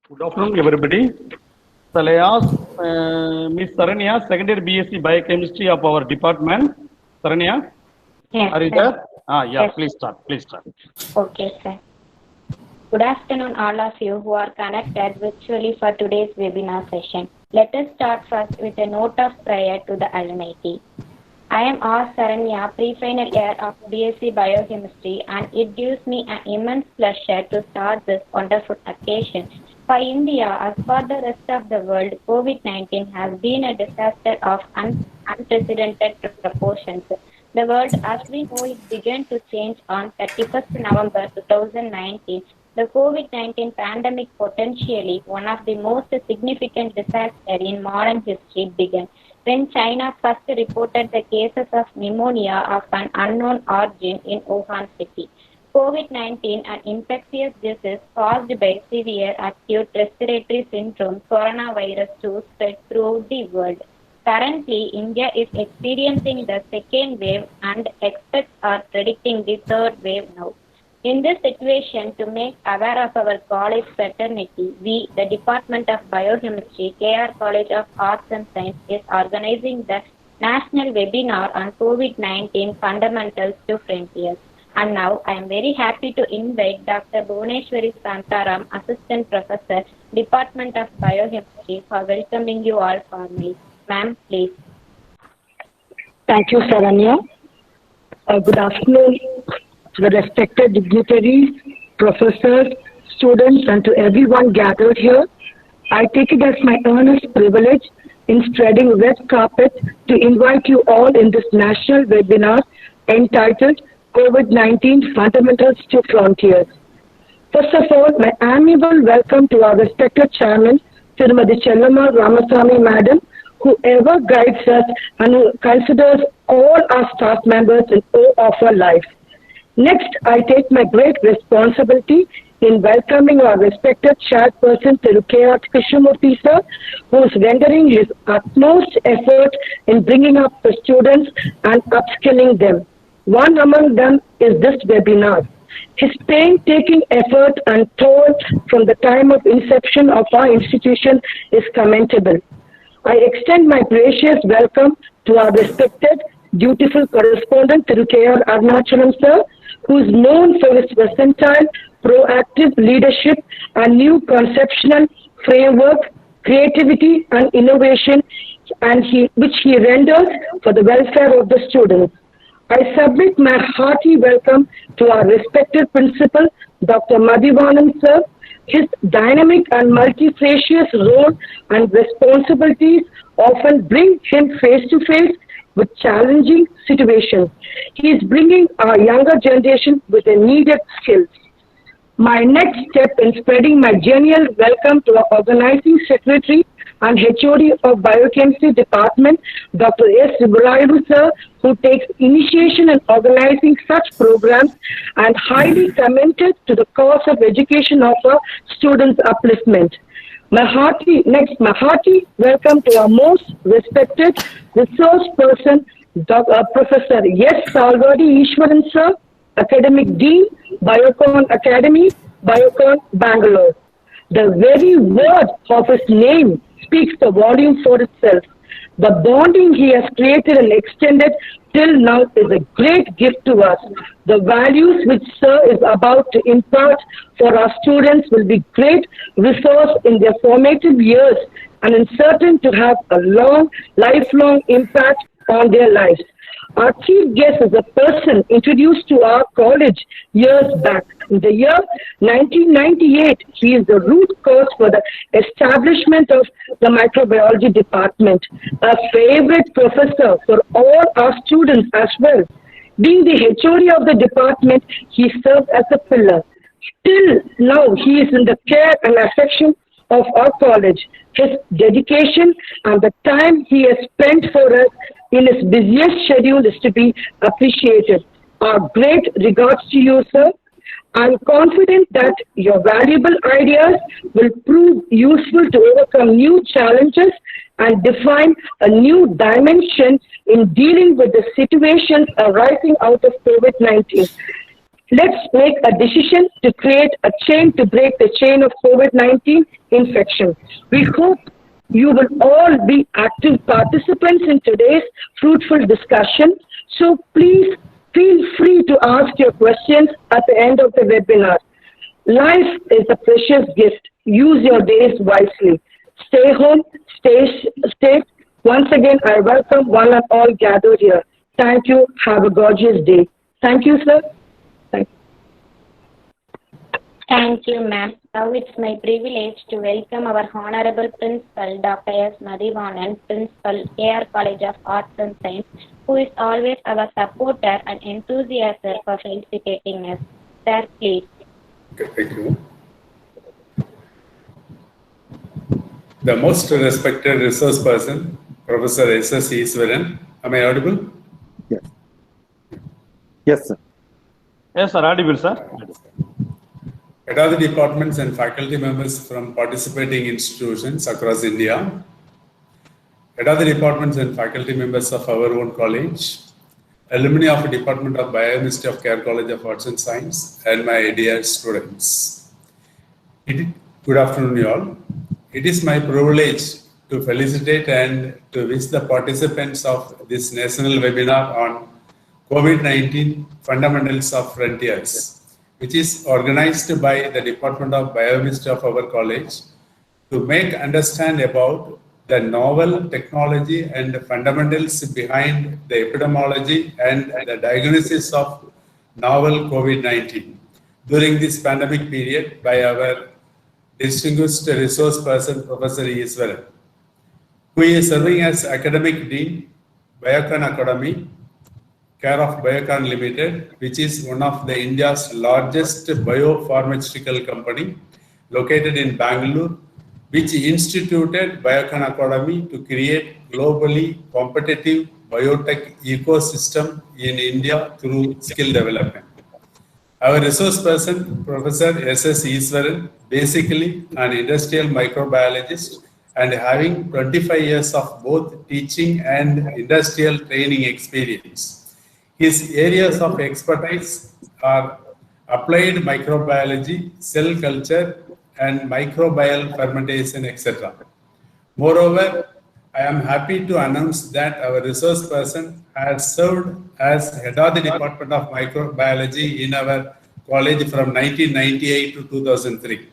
Good afternoon, everybody. Shall I ask Ms. Saranya, second year BSc Biochemistry of our department? Saranya, Yes, are you sir. there? Yeah, Yes. please start. Please start. Okay, sir. Good afternoon, all of you who are connected virtually for today's webinar session. Let us start first with a note of prayer to the Almighty. I am R. Saranya, pre-final year of BSc Biochemistry, and it gives me an immense pleasure to start this wonderful occasion. For India, as for the rest of the world, COVID-19 has been a disaster of unprecedented proportions. The world as we know it began to change on 31st November 2019. The COVID-19 pandemic, potentially one of the most significant disasters in modern history, began when China first reported the cases of pneumonia of an unknown origin in Wuhan city. COVID-19, an infectious disease caused by severe acute respiratory syndrome coronavirus 2, spread throughout the world. Currently, India is experiencing the second wave and experts are predicting the third wave now. In this situation, to make aware of our college fraternity, we, the Department of Biochemistry, KR College of Arts and Science, is organizing the national webinar on COVID-19 Fundamentals to Frontiers. And now I am very happy to invite Dr. Bhuvneshwari Santaram, Assistant Professor, Department of Biochemistry, for welcoming you all formally. Ma'am, please. Thank you, Saranya. Good afternoon to the respected dignitaries, professors, students, and to everyone gathered here. I take it as my earnest privilege in spreading red carpet to invite you all in this national webinar entitled COVID-19 Fundamentals to Frontiers. First of all, my amiable welcome to our respected chairman, Srimati Chellamma Ramasamy Madam, who ever guides us and who considers all our staff members in all of our life. Next, I take my great responsibility in welcoming our respected chairperson, Thiru K.R. Krishnamurthy sir, who is rendering his utmost effort in bringing up the students and upskilling them. One among them is this webinar. His painstaking effort and toil from the time of inception of our institution is commendable. I extend my gracious welcome to our respected, dutiful correspondent, Thiru K.R. Arunachalam sir, who is known for his versatile, proactive leadership and new conceptual framework, creativity and innovation, which he renders for the welfare of the students. I submit my hearty welcome to our respected principal, Dr. Madhivanan sir. His dynamic and multifaceted role and responsibilities often bring him face to face with challenging situations. He is bringing our younger generation with the needed skills. My next step in spreading my genial welcome to our organizing secretary and HOD of Biochemistry Department, Dr. S. Subbarayu sir, who takes initiation in organizing such programs and highly committed to the cause of education of our students' upliftment. My hearty welcome to our most respected resource person, Professor S. Salvadi Ishwaran sir, Academic Dean, Biocon Academy, Biocon, Bangalore. The very word of his name speaks the volume for itself. The bonding he has created and extended till now is a great gift to us. The values which Sir is about to impart for our students will be great resource in their formative years and is certain to have a lifelong impact on their lives. Our chief guest is a person introduced to our college years back. In the year 1998, he is the root cause for the establishment of the microbiology department, a favorite professor for all our students as well. Being the HOD of the department, he served as a pillar. Till now, he is in the care and affection of our college. His dedication and the time he has spent for us in his busiest schedule is to be appreciated. Our great regards to you, sir. I'm confident that your valuable ideas will prove useful to overcome new challenges and define a new dimension in dealing with the situations arising out of COVID-19. Let's make a decision to create a chain to break the chain of COVID-19 infection. We hope you will all be active participants in today's fruitful discussion. So please feel free to ask your questions at the end of the webinar. Life is a precious gift. Use your days wisely. Stay home, stay safe. Once again, I welcome one and all gathered here. Thank you. Have a gorgeous day. Thank you, sir. Thank you. Thank you, ma'am. Now it's my privilege to welcome our Honorable Principal, Dr. S. Madhivanan, Principal, AR College of Arts and Science, who is always our supporter and enthusiast for felicitating us. Sir, please. Okay, thank you. The most respected resource person, Professor S.S. Easwaran. Am I audible? Yes. Yes, sir. Yes, sir. Audible, sir. Head of the departments and faculty members from participating institutions across India. Head of the departments and faculty members of our own college. Alumni of the Department of Biochemistry of Care College of Arts and Science, and my dear students. Good afternoon, you all. It is my privilege to felicitate and to wish the participants of this national webinar on COVID-19 Fundamentals of Frontiers, which is organized by the Department of Biochemistry of our college to make understand about the novel technology and fundamentals behind the epidemiology and the diagnosis of novel COVID-19 during this pandemic period by our distinguished resource person, Professor Easwaran, who is serving as Academic Dean, Biocon Academy, care of Biocon Limited, which is one of the India's largest biopharmaceutical company located in Bangalore, which instituted Biocon Academy to create globally competitive biotech ecosystem in India through skill development. Our resource person, Professor S.S. Easwaran, basically an industrial microbiologist and having 25 years of both teaching and industrial training experience. His areas of expertise are applied microbiology, cell culture, and microbial fermentation, etc. Moreover, I am happy to announce that our resource person has served as head of the Department of Microbiology in our college from 1998 to 2003.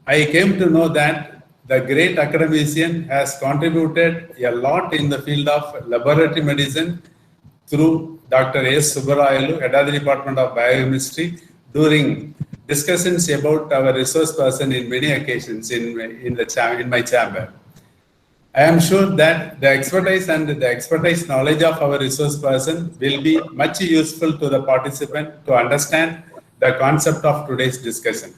I came to know that the great academician has contributed a lot in the field of laboratory medicine through Dr. S. Subbarayalu, head of the Department of Biochemistry, during discussions about our resource person in many occasions in my chamber. I am sure that the expertise and the expertise knowledge of our resource person will be much useful to the participant to understand the concept of today's discussion.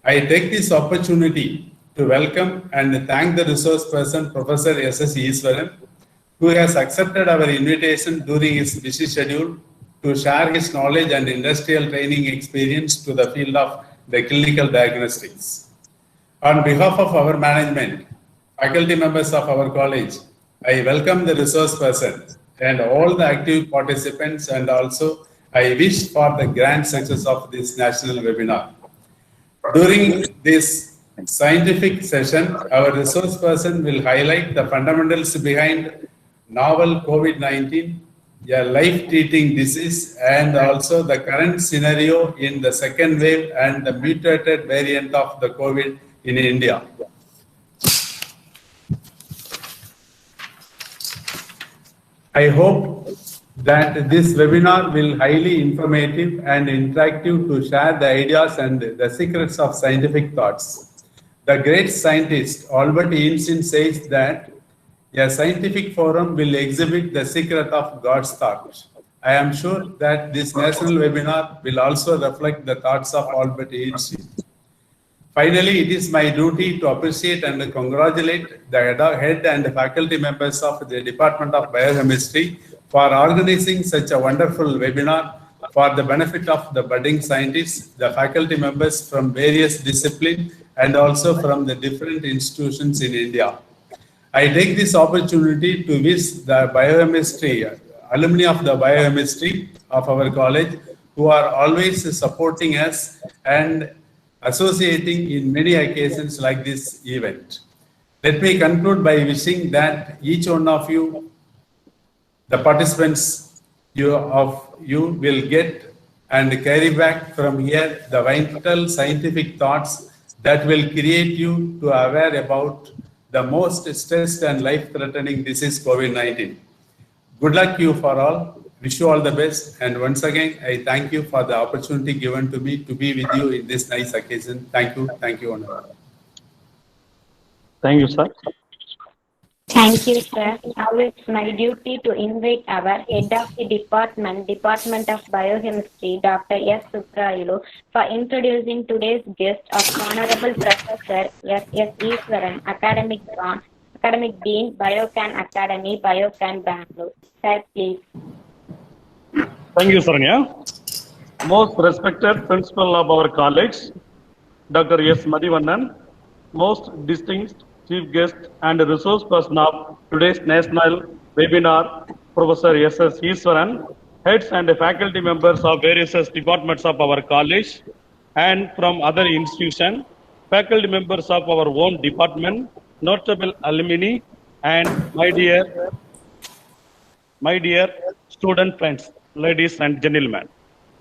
I take this opportunity to welcome and thank the resource person, Professor S.S. Easwaran, who has accepted our invitation during his busy schedule to share his knowledge and industrial training experience to the field of the clinical diagnostics. On behalf of our management, faculty members of our college, I welcome the resource person and all the active participants, and also I wish for the grand success of this national webinar. During this scientific session, our resource person will highlight the fundamentals behind novel COVID-19, a life-threatening disease, and also the current scenario in the second wave and the mutated variant of the COVID in India. I hope that this webinar will be highly informative and interactive to share the ideas and the secrets of scientific thoughts. The great scientist Albert Einstein says that a scientific forum will exhibit the secret of God's thought. I am sure that this national webinar will also reflect the thoughts of Albert Einstein. Finally, it is my duty to appreciate and congratulate the head and faculty members of the Department of Biochemistry for organizing such a wonderful webinar for the benefit of the budding scientists, the faculty members from various disciplines, and also from the different institutions in India. I take this opportunity to wish the biochemistry, alumni of the biochemistry of our college, who are always supporting us and associating in many occasions like this event. Let me conclude by wishing that each one of you, the participants you will get and carry back from here the vital scientific thoughts that will create you to aware about the most stressed and life-threatening disease, COVID-19. Good luck you for all. Wish you all the best. And once again, I thank you for the opportunity given to me to be with you in this nice occasion. Thank you. Thank you, Honorable. Thank you, sir. Thank you, sir. Now it's my duty to invite our head of the Department of Biochemistry, Dr. S. Suprailu, for introducing today's guest of Honorable Professor S. S. Easwaran, Academic Dean, Biocan Academy, Biocan, Bangalore. Sir, please. Thank you, Saranya. Most respected principal of our college, Dr. S. Madhivanan, most distinguished chief guest and resource person of today's national webinar, Professor S. S. Easwaran, heads and faculty members of various departments of our college and from other institutions, faculty members of our own department, notable alumni, and my dear student friends, ladies and gentlemen.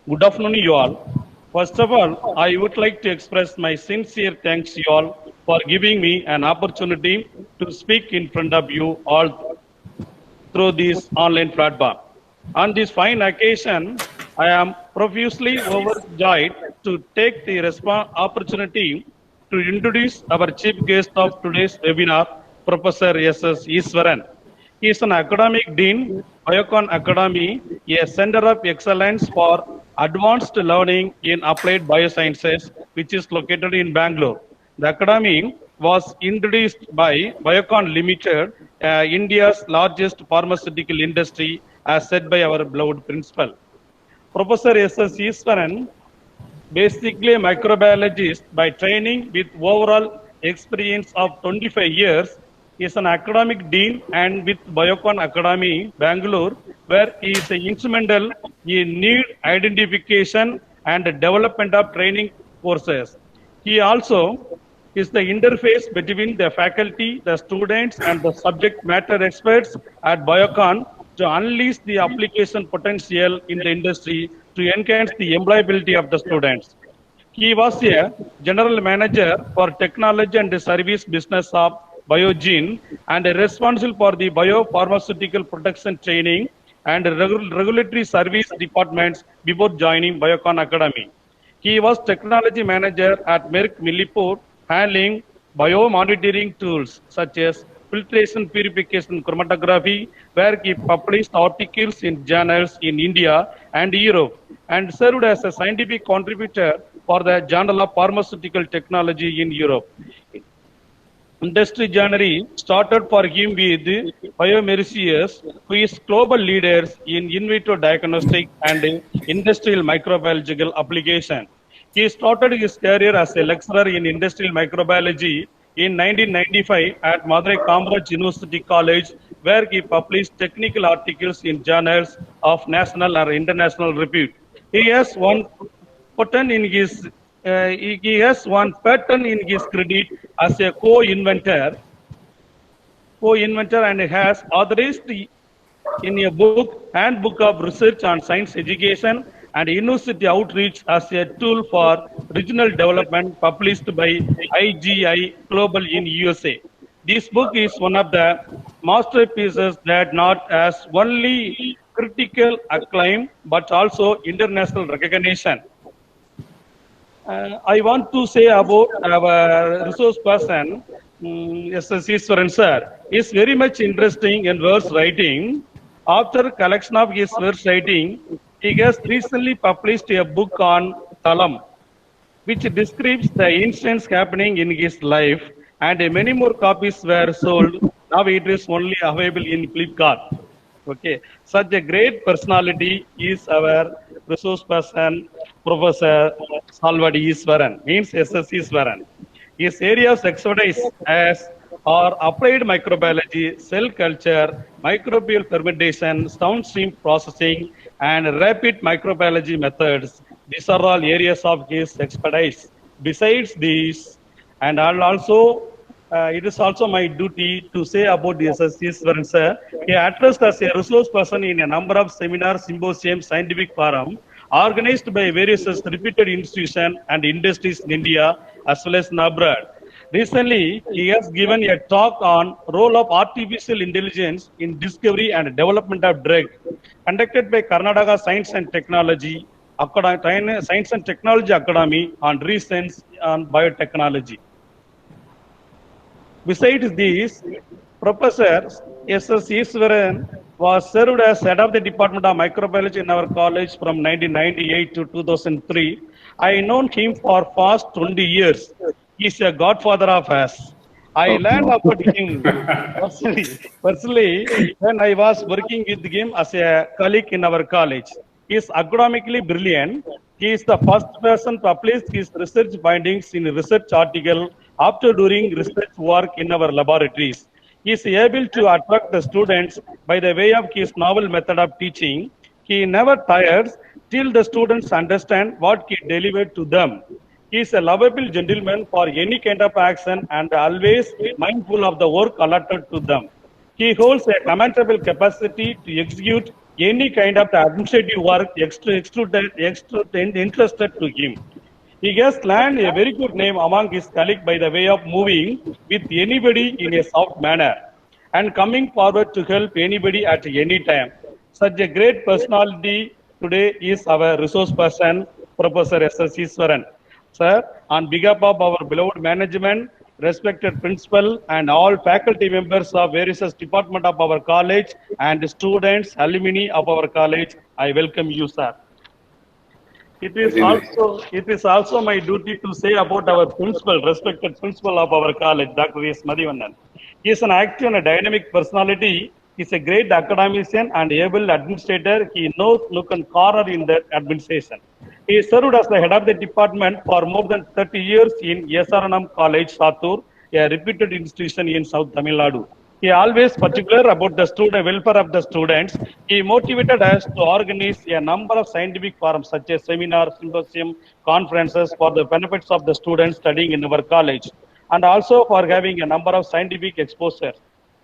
Good afternoon, you all. First of all, I would like to express my sincere thanks to you all for giving me an opportunity to speak in front of you all through this online platform. On this fine occasion, I am profusely overjoyed to take the opportunity to introduce our chief guest of today's webinar, Professor S. S. Easwaran. He is an academic dean, Biocan Academy, a center of excellence for advanced learning in applied biosciences, which is located in Bangalore. The academy was introduced by Biocan Limited, India's largest pharmaceutical industry, as said by our beloved principal. Professor S. S. Easwaran, basically a microbiologist by training with overall experience of 25 years, is an academic dean and with Biocan Academy, Bangalore, where he is instrumental in need identification and development of training courses. He also is the interface between the faculty, the students, and the subject matter experts at Biocan to unleash the application potential in the industry to enhance the employability of the students. He was a general manager for technology and service business of Biogen and responsible for the biopharmaceutical production training and regulatory service departments before joining Biocan Academy. He was technology manager at Merck Millipore, handling biomonitoring tools such as filtration, purification, chromatography, where he published articles in journals in India and Europe, and served as a scientific contributor for the Journal of Pharmaceutical Technology in Europe. Industry journey started for him with Biomercius, who is global leaders in vitro diagnostic and industrial microbiological application. He started his career as a lecturer in industrial microbiology in 1995 at Madurai Kamaraj University College, where he published technical articles in journals of national or international repute. He has one patent in his credit as a co-inventor and has authorized in a book, Handbook of Research on Science Education and University Outreach as a tool for regional development, published by IGI Global in USA. This book is one of the masterpieces that not as only critical acclaim but also international recognition. I want to say about our resource person, S. S. Easwaran sir, is very much interesting in verse writing. After collection of his verse writing, he has recently published a book on Thalam, which describes the incidents happening in his life, and many more copies were sold. Now it is only available in Flipkart. Okay, such a great personality is our resource person, Professor Salvadi Easwaran, means S. S. Easwaran. His areas of expertise are applied microbiology, cell culture, microbial fermentation, downstream processing, and rapid microbiology methods. These are all areas of his expertise. Besides these, and I'll also, it is also my duty to say about the SSC sir. He addressed as a resource person in a number of seminars, symposiums, scientific forums organized by various reputed institutions and industries in India as well as in abroad. Recently, he has given a talk on role of artificial intelligence in discovery and development of drug, conducted by Karnataka Science and Technology Science and Technology Academy on research on biotechnology. Besides this, Professor S.S. Iswaran was served as head of the Department of Microbiology in our college from 1998 to 2003. I known him for past 20 years. He's a godfather of us. I learned about him personally when I was working with him as a colleague in our college. He is academically brilliant. He is the first person to publish his research findings in a research article after doing research work in our laboratories. He is able to attract the students by the way of his novel method of teaching. He never tires till the students understand what he delivered to them. He is a lovable gentleman for any kind of action and always mindful of the work allotted to them. He holds a commendable capacity to execute any kind of administrative work interested to him. He has learned a very good name among his colleagues by the way of moving with anybody in a soft manner and coming forward to help anybody at any time. Such a great personality today is our resource person, Professor S.S. Iswaran. Sir, on behalf of our beloved management, respected principal, and all faculty members of various departments of our college and students, alumni of our college, I welcome you, sir. It is also my duty to say about our principal, respected principal of our college, Dr. S. Madhivanan. He is an active and a dynamic personality. He is a great academician and able administrator. He knows nook and corner in the administration. He served as the head of the department for more than 30 years in SRNM College, Satur, a reputed institution in South Tamil Nadu. He always particular about the student welfare of the students. He motivated us to organize a number of scientific forums such as seminars, symposium, conferences for the benefits of the students studying in our college, and also for having a number of scientific exposures.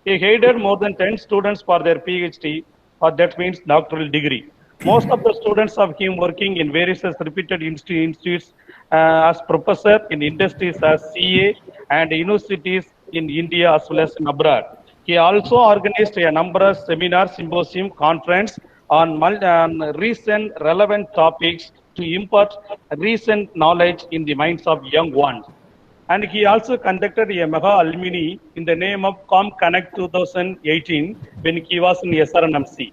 He aided more than 10 students for their PhD, or that means doctoral degree. Most of the students of him working in various reputed institutes as professor in industries as CA and universities in India as well as in abroad. He also organized a number of seminars, symposium, conference on recent relevant topics to impart recent knowledge in the minds of young ones. And he also conducted a mega alumni in the name of ComConnect 2018 when he was in SRNMC.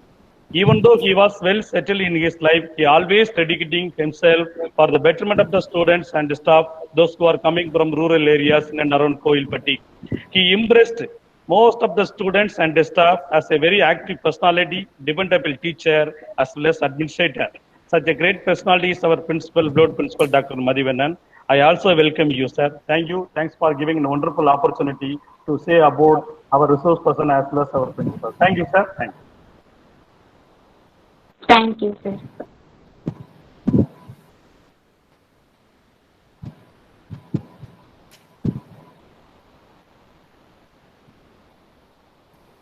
Even though he was well settled in his life, he always dedicating himself for the betterment of the students and staff, those who are coming from rural areas in and around Koilpatti. He embraced most of the students and the staff as a very active personality, dependable teacher, as well as administrator. Such a great personality is our principal, Lord Principal Dr. Madhivanan. I also welcome you, sir. Thank you. Thanks for giving a wonderful opportunity to say about our resource person as well as our principal. Thank you, sir. Thank you. Thank you, sir.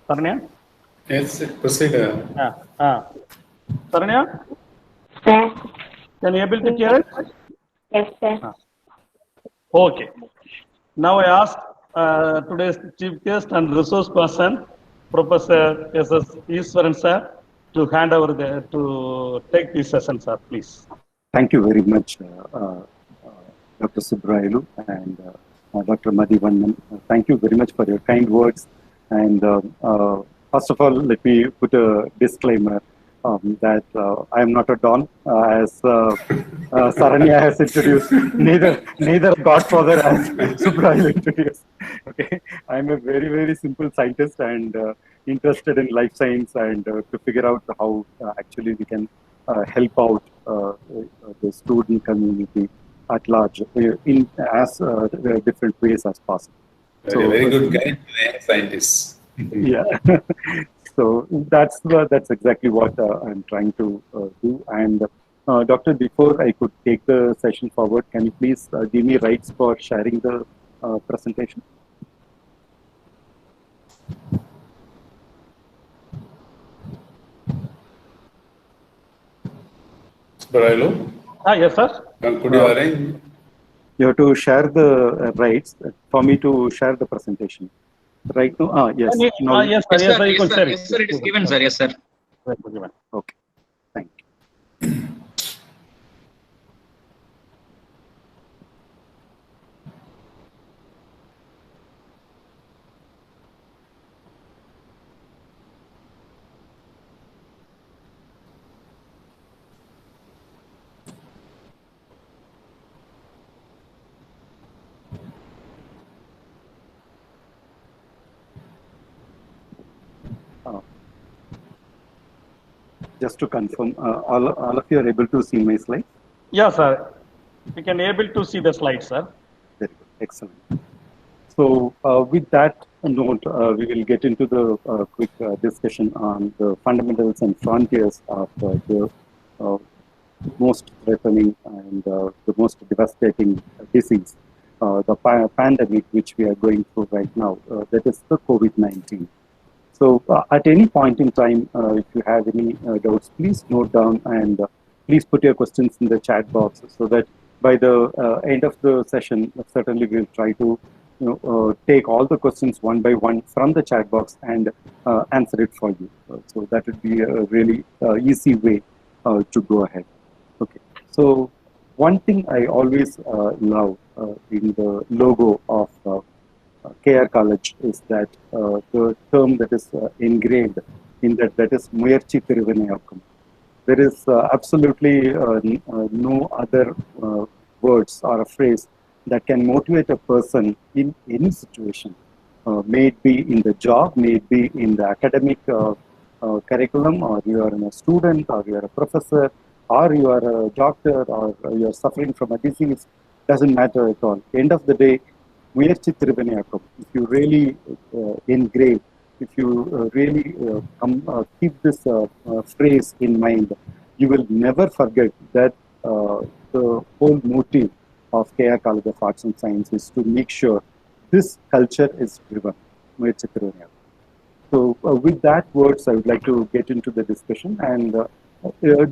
Saranya? Yes, proceed. Saranya? Sir. Can you able to hear it? Yes, sir. Okay. Now I ask today's chief guest and resource person, Professor S.S. Iswaran, sir, to hand over to take this session, sir, please. Thank you very much, Dr. Subrayulu and Dr. Madhivanan. Thank you very much for your kind words. And first of all, let me put a disclaimer that I am not a Don, as Saranya has introduced, neither a godfather as Subrayulu introduced. Okay, I am a very, very simple scientist and interested in life science and to figure out how actually we can help out the student community at large in as different ways as possible. Very good guide to the young scientists. Yeah. So that's exactly what I'm trying to do. And Doctor, before I could take the session forward, can you please give me rights for sharing the presentation? Brilo, Yes, sir. could you arrange? You have to share the rights for me to share the presentation. Right now, yes. Now, Yes, sir. Yes, sir. You can share it. Yes, sir. It is given, sir. Yes, sir. okay. Thank you. Just to confirm, all of you are able to see my slide? Yes, sir. You can able to see the slide, sir. Very good. Excellent. So with that note, we will get into the quick discussion on the fundamentals and frontiers of the most threatening and the most devastating disease, the pandemic which we are going through right now, that is the COVID-19. So at any point in time, if you have any doubts, please note down and please put your questions in the chat box so that by the end of the session, certainly we'll try to take all the questions one by one from the chat box and answer it for you. So that would be a really easy way to go ahead. Okay. So one thing I always love in the logo of KR College is that the term that is engraved in that is Muyarchi Thiruvinayakam. There is absolutely no other words or a phrase that can motivate a person in any situation, may it be in the job, may it be in the academic curriculum, or you are a student, or you are a professor, or you are a doctor, or you are suffering from a disease, doesn't matter at all. End of the day, Muyarchi Thiruvinayakam, if you really engrave, if you really keep this phrase in mind, you will never forget that the whole motive of KR College of Arts and Science is to make sure this culture is driven. Muyarchi Thiruvinayakam. So with that words, I would like to get into the discussion, and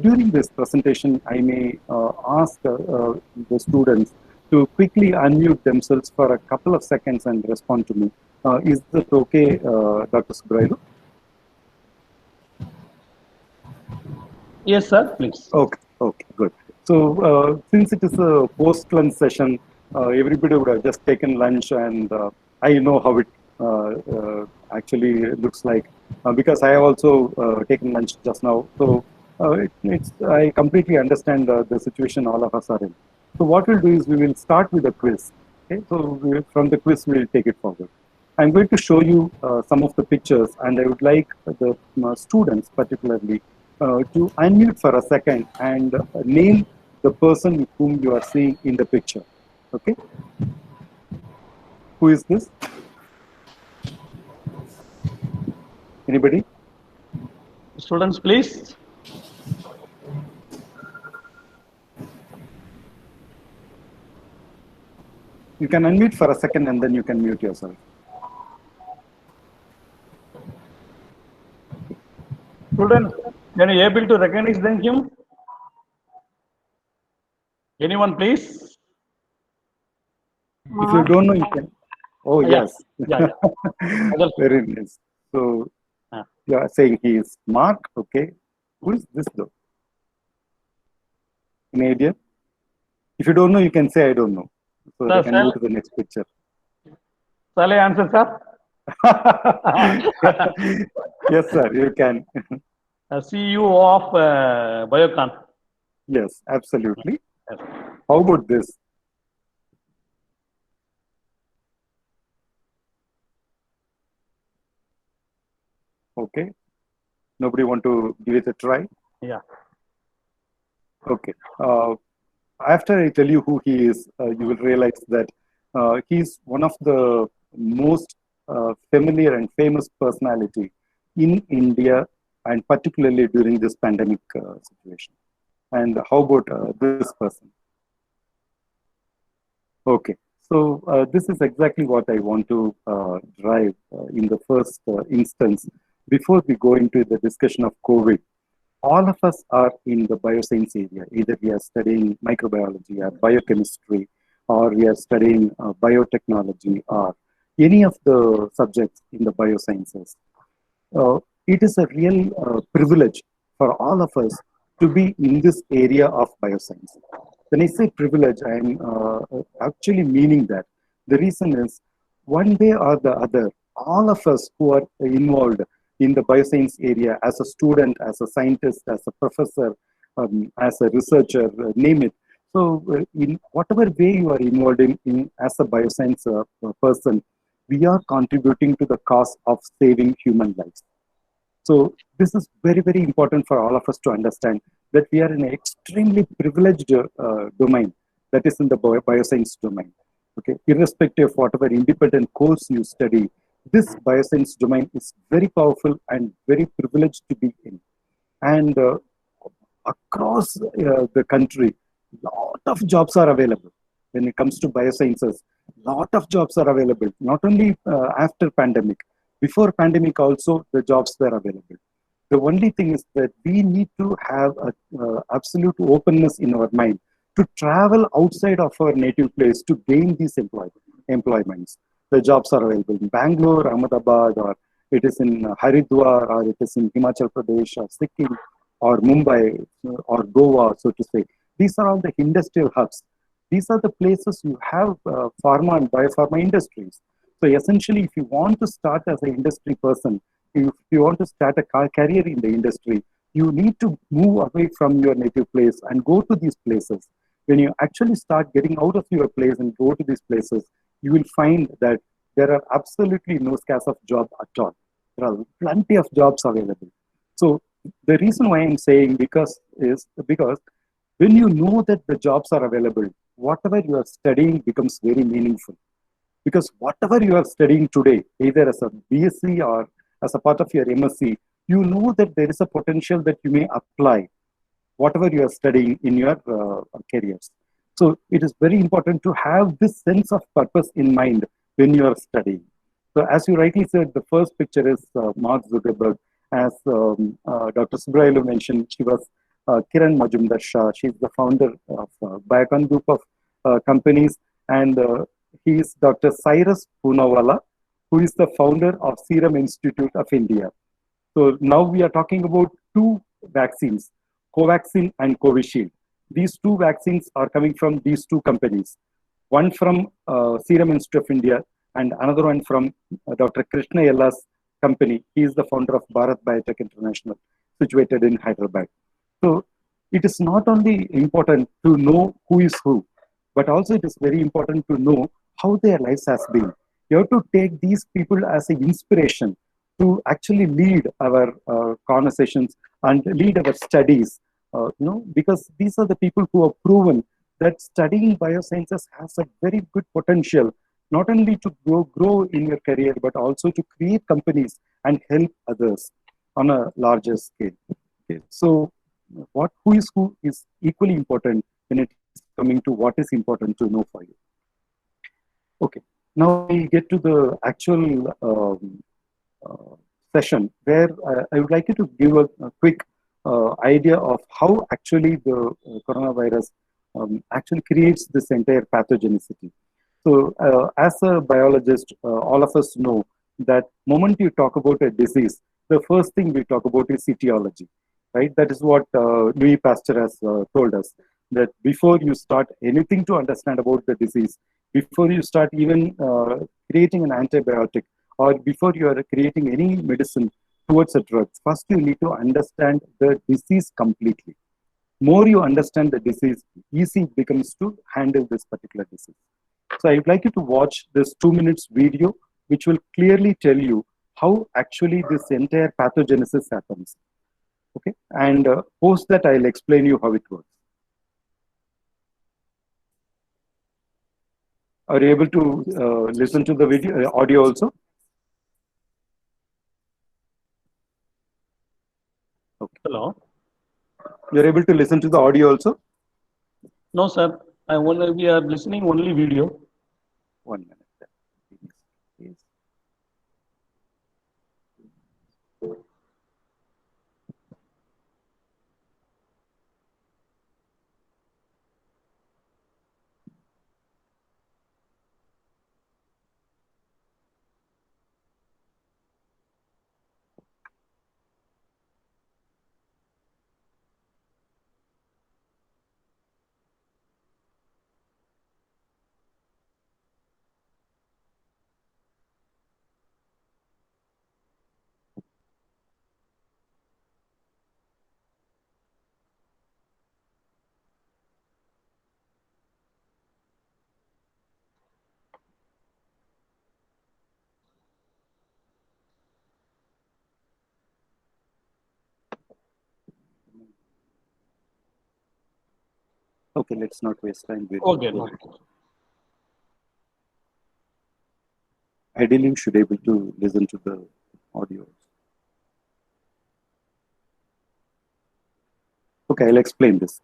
during this presentation, I may ask the students to quickly unmute themselves for a couple of seconds and respond to me. Is that okay, Dr. Subrailu? Yes, sir. Please. Okay, good. So since it is a post-lunch session, everybody would have just taken lunch, and I know how it actually looks like because I have also taken lunch just now. So I completely understand the situation all of us are in. So what we'll do is we will start with a quiz. Okay, so from the quiz we'll take it forward. I'm going to show you some of the pictures, and I would like the students particularly to unmute for a second and name the person whom you are seeing in the picture. Okay, who is this? Anybody? Students, please. You can unmute for a second and then you can mute yourself. Students, can you able to recognize him? Anyone, please? If you don't know, you can. Oh, yes. Yeah. Very nice. So, you are saying he is Mark. Okay. Who is this though? Any idea? If you don't know, you can say I don't know. So Sir, they can move to the next picture. Shall I answer, sir? Yes, sir, you can. CEO of Biocon. Yes, absolutely. Yes. How about this? Okay. Nobody want to give it a try? Yeah. Okay. After I tell you who he is, you will realize that he's one of the most familiar and famous personality in India and particularly during this pandemic situation? And how about this person? Okay, so this is exactly what I want to drive in the first instance. Before we go into the discussion of COVID, all of us are in the bioscience area. Either we are studying microbiology or biochemistry, or we are studying biotechnology, or any of the subjects in the biosciences. It is a real privilege for all of us to be in this area of bioscience. When I say privilege, I am actually meaning that. The reason is, one way or the other, all of us who are involved in the bioscience area as a student, as a scientist, as a professor, as a researcher, name it. So, in whatever way you are involved in as a bioscience person, we are contributing to the cause of saving human lives. So this is very, very important for all of us to understand that we are in an extremely privileged domain, that is in the bioscience domain. Okay, irrespective of whatever independent course you study, this bioscience domain is very powerful and very privileged to be in. And across the country, lot of jobs are available. When it comes to biosciences, lot of jobs are available, not only after pandemic. Before pandemic also, the jobs were available. The only thing is that we need to have a absolute openness in our mind to travel outside of our native place to gain these employments. The jobs are available in Bangalore, Ahmedabad, or it is in Haridwar, or it is in Himachal Pradesh, or Sikkim, or Mumbai, or Goa, so to say. These are all the industrial hubs. These are the places you have pharma and biopharma industries. So essentially, if you want to start as an industry person, if you want to start a career in the industry, you need to move away from your native place and go to these places. When you actually start getting out of your place and go to these places, you will find that there are absolutely no scarce of job at all. There are plenty of jobs available. So the reason why I'm saying because when you know that the jobs are available, whatever you are studying becomes very meaningful. Because whatever you are studying today, either as a BSc or as a part of your MSc, you know that there is a potential that you may apply whatever you are studying in your careers. So it is very important to have this sense of purpose in mind when you are studying. So as you rightly said, the first picture is Mark Zuckerberg. As Dr. Subrailu mentioned, she was Kiran Majumdar Shah. She is the founder of Biocon group of companies, and he is Dr. Cyrus Poonawalla, who is the founder of Serum Institute of India. So now we are talking about two vaccines, Covaxin and Covishield. These two vaccines are coming from these two companies, one from Serum Institute of India and another one from Dr. Krishna Yella's company. He is the founder of Bharat Biotech International, situated in Hyderabad. So it is not only important to know who is who, but also it is very important to know how their lives has been. You have to take these people as an inspiration to actually lead our conversations and lead our studies, because these are the people who have proven that studying biosciences has a very good potential, not only to grow in your career, but also to create companies and help others on a larger scale. Okay. So who is equally important when it is coming to what is important to know for you. Okay, now we get to the actual session where I would like you to give a quick idea of how actually the coronavirus actually creates this entire pathogenicity. So as a biologist, all of us know that moment you talk about a disease, the first thing we talk about is etiology, right? That is what Louis Pasteur has told us, that before you start anything to understand about the disease, before you start even creating an antibiotic, or before you are creating any medicine towards a drug, first you need to understand the disease completely. More you understand the disease, easy it becomes to handle this particular disease. So I would like you to watch this 2 minutes video, which will clearly tell you how actually this entire pathogenesis happens. Okay, and post that I'll explain you how it works. Are you able to listen to the video audio also? You're able to listen to the audio also? No, sir. We are listening only video. 1 minute. Please. Okay, let's not waste time. Okay. No. Ideally, you should be able to listen to the audio. Okay, I'll explain this.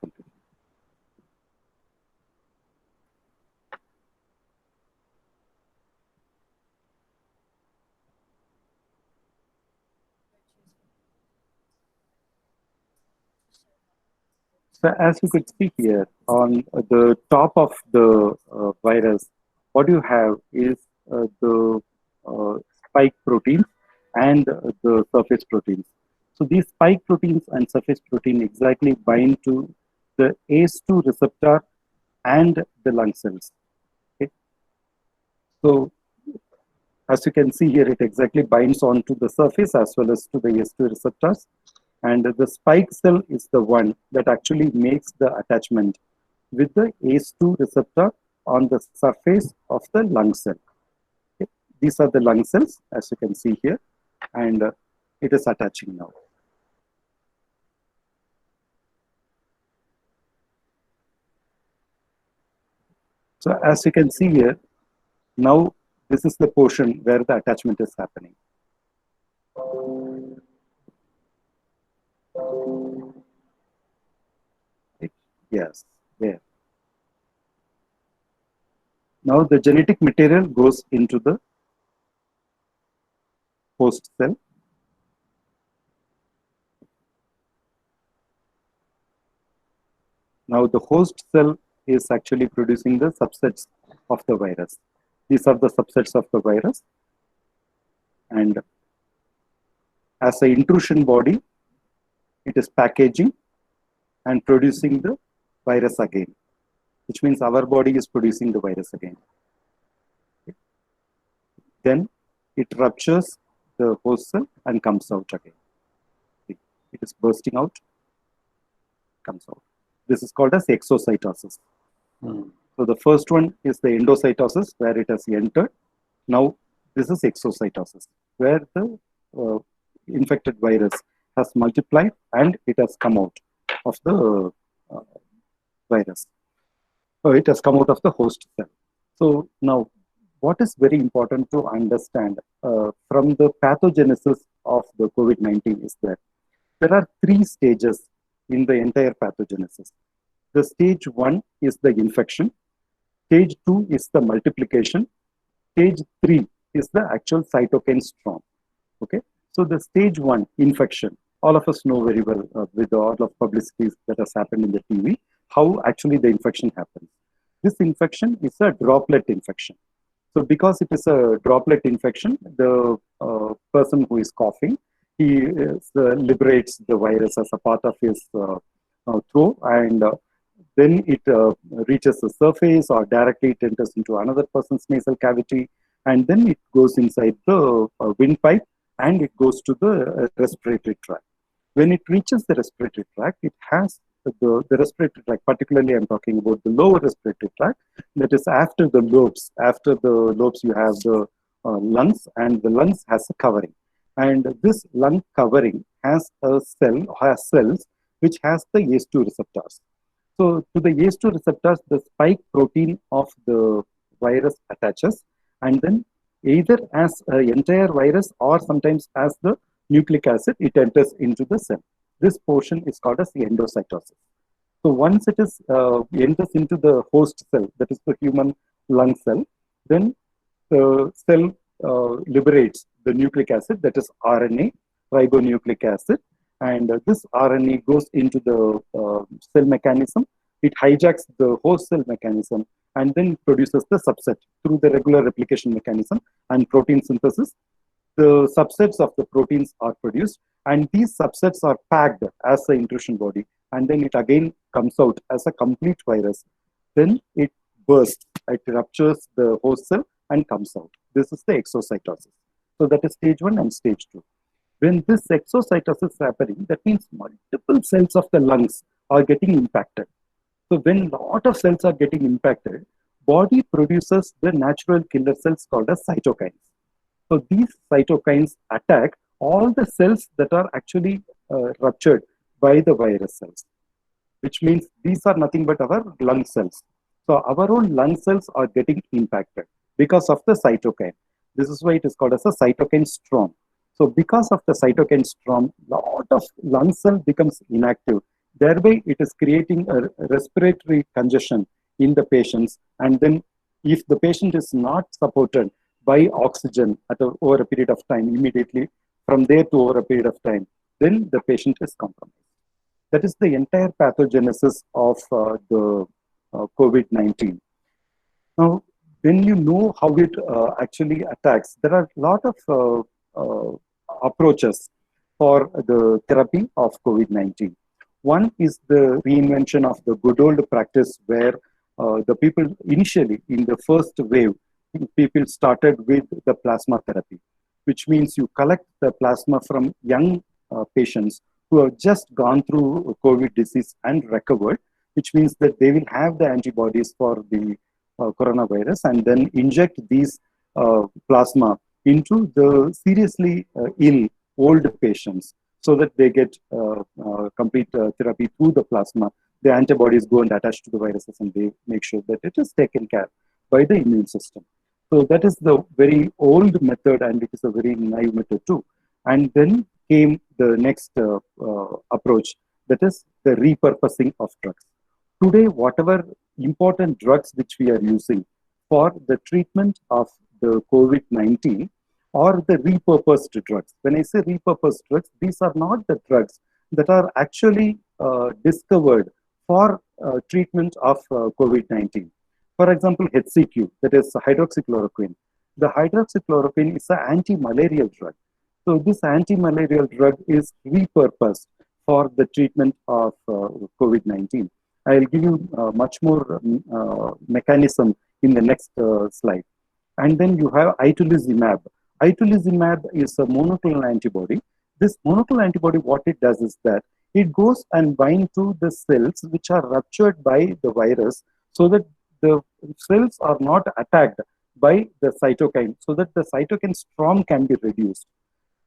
So as you could see here, on the top of the virus, what you have is the spike proteins and the surface proteins. So these spike proteins and surface protein exactly bind to the ACE2 receptor and the lung cells. Okay? So as you can see here, it exactly binds onto the surface as well as to the ACE2 receptors. And the spike cell is the one that actually makes the attachment with the ACE2 receptor on the surface of the lung cell. Okay. These are the lung cells, as you can see here, and it is attaching now. So as you can see here, now this is the portion where the attachment is happening. Yes, there. Now the genetic material goes into the host cell. Now the host cell is actually producing the subsets of the virus. These are the subsets of the virus. And as an intrusion body, it is packaging and producing the virus again, which means our body is producing the virus again. Then it ruptures the host cell and comes out again. It is bursting out, comes out. This is called as exocytosis. So the first one is the endocytosis, where it has entered. Now this is exocytosis, where the infected virus has multiplied and it has come out of the virus. So it has come out of the host cell. So now, what is very important to understand from the pathogenesis of the COVID-19 is that there are 3 stages in the entire pathogenesis. The stage 1 is the infection. Stage 2 is the multiplication. Stage 3 is the actual cytokine storm. Okay, so the stage 1 infection, all of us know very well with all of publicities that has happened in the TV, how actually the infection happens. This infection is a droplet infection. So because it is a droplet infection, the person who is coughing, he liberates the virus as a part of his throat, and then it reaches the surface or directly it enters into another person's nasal cavity, and then it goes inside the windpipe and it goes to the respiratory tract. When it reaches the respiratory tract, it has the respiratory tract, particularly I'm talking about the lower respiratory tract, that is after the lobes. After the lobes, you have the lungs, and the lungs has a covering. And this lung covering has cells which has the ACE2 receptors. So to the ACE2 receptors, the spike protein of the virus attaches, and then either as an entire virus or sometimes as the nucleic acid, it enters into the cell. this portion is called as the endocytosis. So once it is enters into the host cell, that is the human lung cell, then the cell liberates the nucleic acid, that is RNA, ribonucleic acid, and this RNA goes into the cell mechanism. It hijacks the host cell mechanism and then produces the subset through the regular replication mechanism and protein synthesis. The subsets of the proteins are produced, and these subsets are packed as the intrusion body, and then it again comes out as a complete virus. Then it bursts, it ruptures the host cell and comes out. This is the exocytosis. So that is stage 1 and stage 2. When this exocytosis is happening, that means multiple cells of the lungs are getting impacted. So when a lot of cells are getting impacted, body produces the natural killer cells called as cytokines. So these cytokines attack all the cells that are actually ruptured by the virus cells, which means these are nothing but our lung cells. So our own lung cells are getting impacted because of the cytokine. This is why it is called as a cytokine storm. So because of the cytokine storm, a lot of lung cell becomes inactive. Thereby, it is creating a respiratory congestion in the patients. And then if the patient is not supported by oxygen over a period of time, immediately from there to over a period of time, then the patient is compromised. That is the entire pathogenesis of the COVID-19. Now, when you know how it actually attacks, there are a lot of approaches for the therapy of COVID-19. One is the reinvention of the good old practice where the people initially in the first wave, people started with the plasma therapy, which means you collect the plasma from young patients who have just gone through COVID disease and recovered, which means that they will have the antibodies for the coronavirus and then inject these plasma into the seriously ill old patients so that they get complete therapy through the plasma. The antibodies go and attach to the viruses and they make sure that it is taken care by the immune system. So that is the very old method, and it is a very naive method too. And then came the next approach, that is the repurposing of drugs. Today, whatever important drugs which we are using for the treatment of the COVID-19 or the repurposed drugs. When I say repurposed drugs, these are not the drugs that are actually discovered for treatment of COVID-19. For example, HCQ, that is hydroxychloroquine. The hydroxychloroquine is an anti-malarial drug. So this anti-malarial drug is repurposed for the treatment of COVID-19. I'll give you much more mechanism in the next slide. And then you have itolizumab. Itolizumab is a monoclonal antibody. This monoclonal antibody, what it does is that it goes and binds to the cells which are ruptured by the virus so that the cells are not attacked by the cytokine, so that the cytokine storm can be reduced.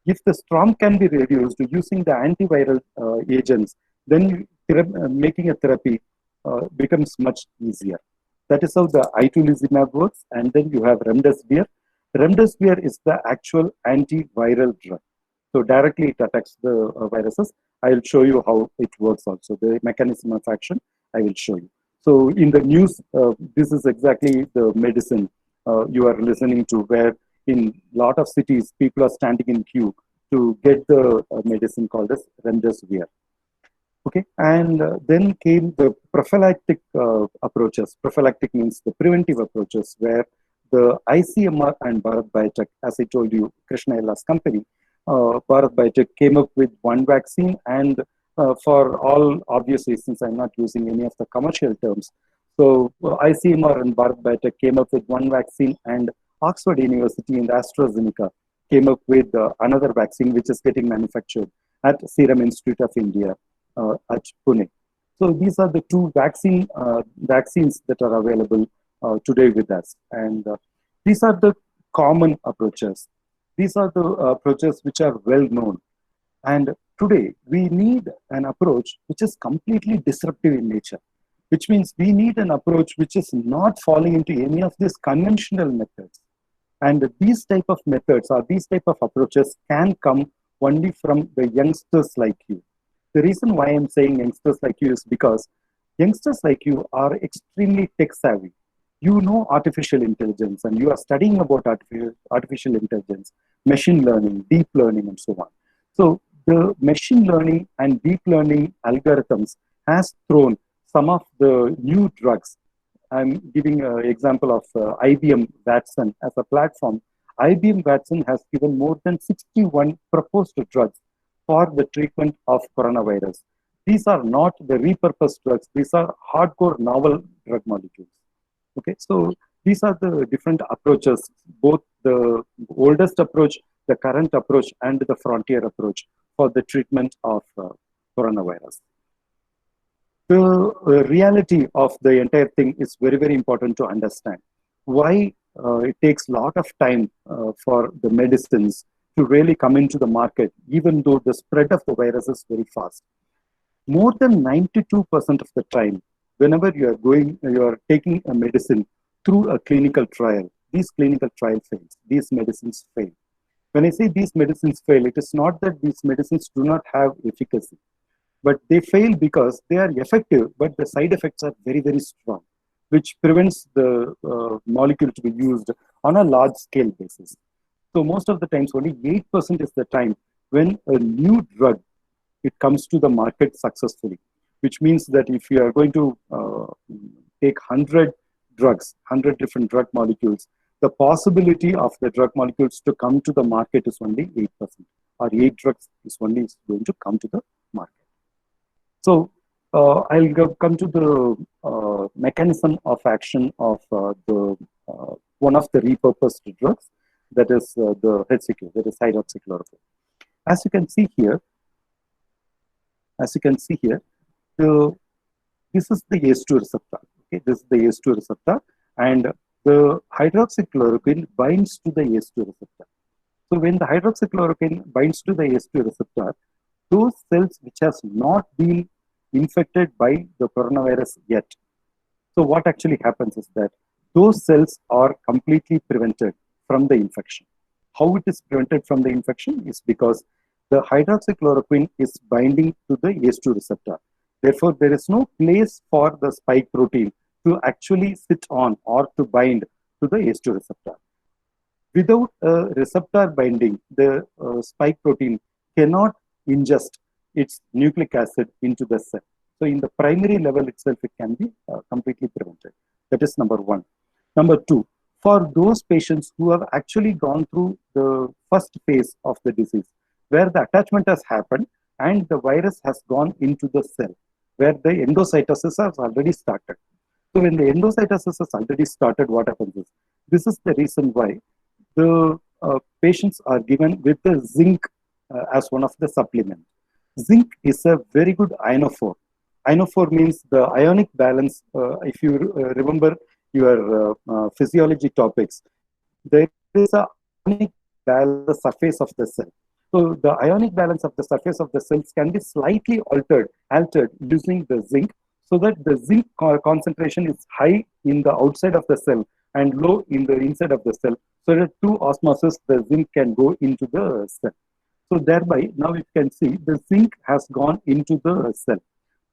If the storm can be reduced using the antiviral agents, then making a therapy becomes much easier. That is how the itolizumab works. And then you have remdesivir. Remdesivir is the actual antiviral drug. So directly it attacks the viruses. I will show you how it works also. The mechanism of action, I will show you. So in the news, this is exactly the medicine you are listening to, where in a lot of cities, people are standing in queue to get the medicine called as remdesivir. Okay, and then came the prophylactic approaches. Prophylactic means the preventive approaches, where the ICMR and Bharat Biotech, as I told you, Krishna Ella's company, Bharat Biotech came up with one vaccine, and for all obvious reasons, I'm not using any of the commercial terms. So ICMR and Bharat Biotech came up with one vaccine, and Oxford University and AstraZeneca came up with another vaccine, which is getting manufactured at Serum Institute of India at Pune. So these are the two vaccines that are available today with us. And these are the common approaches. These are the approaches which are well known. And today we need an approach which is completely disruptive in nature, which means we need an approach which is not falling into any of these conventional methods. And these type of methods or these type of approaches can come only from the youngsters like you. The reason why I'm saying youngsters like you is because youngsters like you are extremely tech savvy. You know artificial intelligence and you are studying about artificial intelligence, machine learning, deep learning, and so on. So the machine learning and deep learning algorithms has thrown some of the new drugs. I'm giving an example of IBM Watson as a platform. IBM Watson has given more than 61 proposed drugs for the treatment of coronavirus. These are not the repurposed drugs. These are hardcore novel drug molecules. Okay, so these are the different approaches, both the oldest approach, the current approach, and the frontier approach for the treatment of coronavirus. The reality of the entire thing is very, very important to understand. Why it takes a lot of time for the medicines to really come into the market, even though the spread of the virus is very fast. More than 92% of the time, whenever you are taking a medicine through a clinical trial, these clinical trial fails, these medicines fail. When I say these medicines fail, it is not that these medicines do not have efficacy, but they fail because they are effective, but the side effects are very, very strong, which prevents the molecule to be used on a large scale basis. So most of the times, only 8% is the time when a new drug, it comes to the market successfully, which means that if you are going to take 100 drugs, 100 different drug molecules, the possibility of the drug molecules to come to the market is only 8%, or 8 drugs is only going to come to the market. So I'll come to the mechanism of action of one of the repurposed drugs, that is the HCQ, that is hydroxychloroquine. As you can see here, this is the ACE2 receptor. Okay, this is the ACE2 receptor, and the hydroxychloroquine binds to the ACE2 receptor. So when the hydroxychloroquine binds to the ACE2 receptor, those cells which has not been infected by the coronavirus yet. So what actually happens is that those cells are completely prevented from the infection. How it is prevented from the infection is because the hydroxychloroquine is binding to the ACE2 receptor. Therefore, there is no place for the spike protein to actually sit on or to bind to the ACE2 receptor. Without a receptor binding, the spike protein cannot ingest its nucleic acid into the cell. So in the primary level itself, it can be completely prevented. That is number one. Number two, for those patients who have actually gone through the first phase of the disease, where the attachment has happened and the virus has gone into the cell, where the endocytosis has already started. So when the endocytosis has already started, what happens is, this is the reason why the patients are given with the zinc as one of the supplements. Zinc is a very good ionophore. Ionophore means the ionic balance. If you remember your physiology topics, there is a ionic balance the surface of the cell. So the ionic balance of the surface of the cells can be slightly altered using the zinc, so that the zinc concentration is high in the outside of the cell and low in the inside of the cell, so that through osmosis the zinc can go into the cell. So thereby, now you can see the zinc has gone into the cell.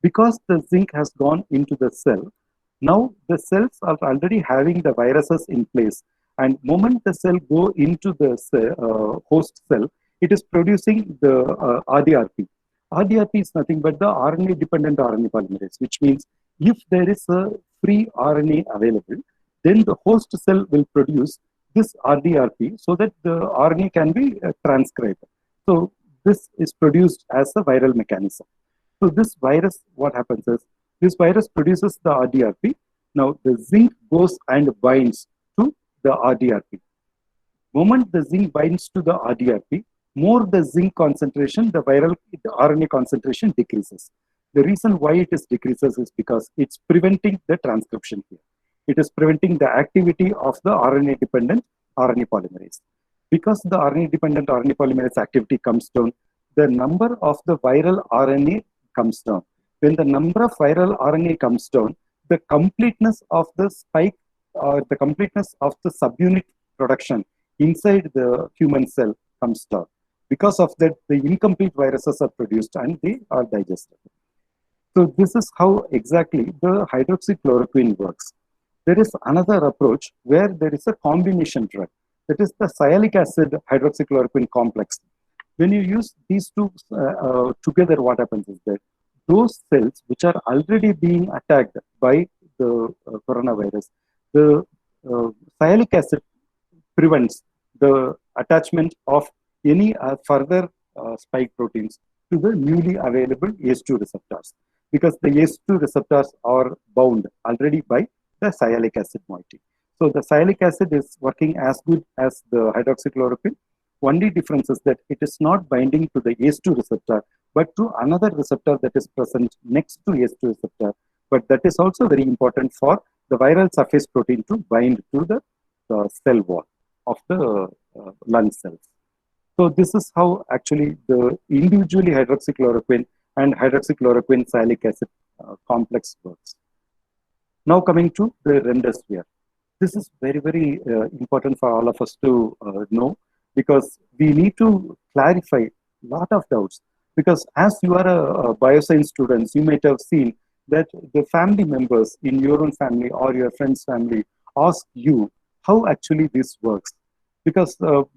Because the zinc has gone into the cell, now the cells are already having the viruses in place, and moment the cell go into the cell, host cell, it is producing the RDRP. RDRP is nothing but the RNA-dependent RNA polymerase, which means if there is a free RNA available, then the host cell will produce this RDRP so that the RNA can be transcribed. So this is produced as a viral mechanism. So this virus, what happens is, this virus produces the RDRP. Now the zinc goes and binds to the RDRP. Moment the zinc binds to the RDRP, more the zinc concentration, the RNA concentration decreases. The reason why it is decreases is because it's preventing the transcription here. It is preventing the activity of the RNA-dependent RNA polymerase. Because the RNA-dependent RNA polymerase activity comes down, the number of the viral RNA comes down. When the number of viral RNA comes down, the completeness of the spike or the completeness of the subunit production inside the human cell comes down. because of that, the incomplete viruses are produced and they are digested. So this is how exactly the hydroxychloroquine works. There is another approach where there is a combination drug. That is the sialic acid hydroxychloroquine complex. When you use these two together, what happens is that those cells which are already being attacked by the coronavirus, the sialic acid prevents the attachment of any further spike proteins to the newly available ACE2 receptors, because the ACE2 receptors are bound already by the sialic acid moiety. So the sialic acid is working as good as the hydroxychloroquine. Only difference is that it is not binding to the ACE2 receptor, but to another receptor that is present next to ACE2 receptor. But that is also very important for the viral surface protein to bind to the cell wall of the lung cells. So this is how actually the individually hydroxychloroquine and hydroxychloroquine sialic acid complex works. Now coming to the remdesivir. This is very, very important for all of us to know, because we need to clarify a lot of doubts. Because as you are a bioscience student, you might have seen that the family members in your own family or your friend's family ask you how actually this works. Because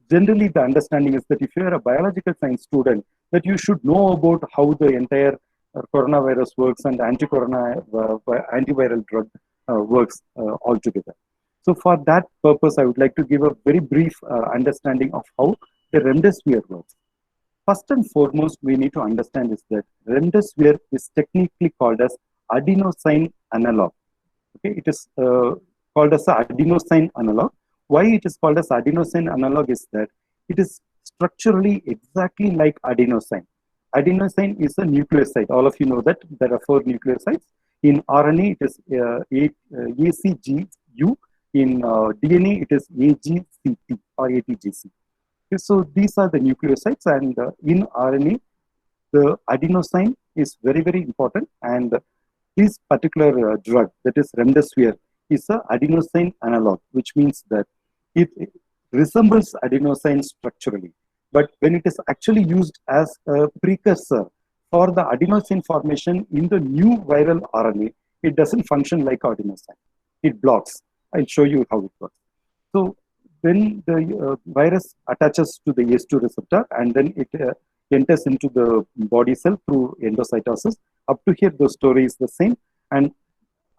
generally the understanding is that if you are a biological science student, that you should know about how the entire coronavirus works and antiviral drug works altogether. So for that purpose, I would like to give a very brief understanding of how the remdesivir works. First and foremost, we need to understand is that remdesivir is technically called as adenosine analog. Okay, it is called as adenosine analog. Why it is called as adenosine analog is that it is structurally exactly like adenosine. Adenosine is a nucleoside. All of you know that there are 4 nucleosides. In RNA, it is ACGU. In DNA, it is AGCT or ATGC. Okay, so these are the nucleosides, and in RNA, the adenosine is very, very important. And this particular drug, that is remdesivir, is a adenosine analog, which means that it resembles adenosine structurally. But when it is actually used as a precursor for the adenosine formation in the new viral RNA, it doesn't function like adenosine. It blocks. I'll show you how it works. So when the virus attaches to the ACE2 receptor and then it enters into the body cell through endocytosis, up to here the story is the same. And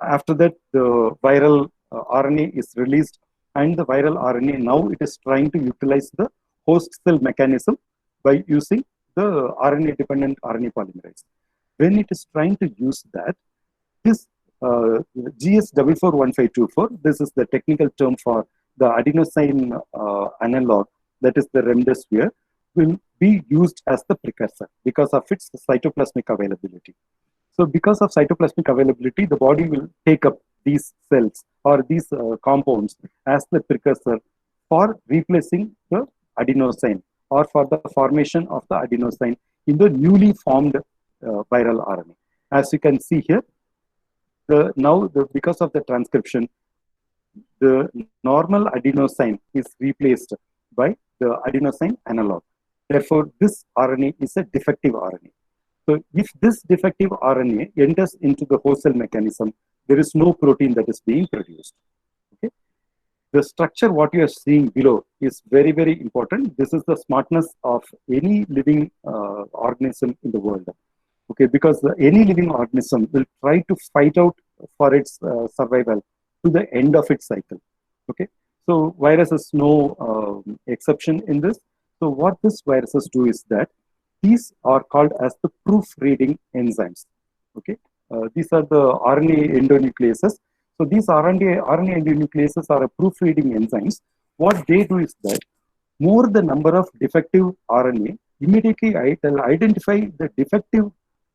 after that, the viral RNA is released, and the viral RNA now it is trying to utilize the host cell mechanism by using the RNA-dependent RNA polymerase. When it is trying to use that, this GS441524, this is the technical term for the adenosine analog, that is the remdesivir, will be used as the precursor because of its cytoplasmic availability. So because of cytoplasmic availability, the body will take up these cells or these compounds as the precursor for replacing the adenosine or for the formation of the adenosine in the newly formed viral RNA. As you can see here, because of the transcription, the normal adenosine is replaced by the adenosine analog. Therefore, this RNA is a defective RNA. So if this defective RNA enters into the host cell mechanism, there is no protein that is being produced. Okay? The structure, what you are seeing below, is very, very important. This is the smartness of any living organism in the world. Okay, because any living organism will try to fight out for its survival to the end of its cycle. Okay, so virus is no exception in this. So what these viruses do is that these are called as the proofreading enzymes. Okay, these are the RNA endonucleases. So these RNA endonucleases are a proofreading enzymes. What they do is that more the number of defective RNA, immediately it will identify the defective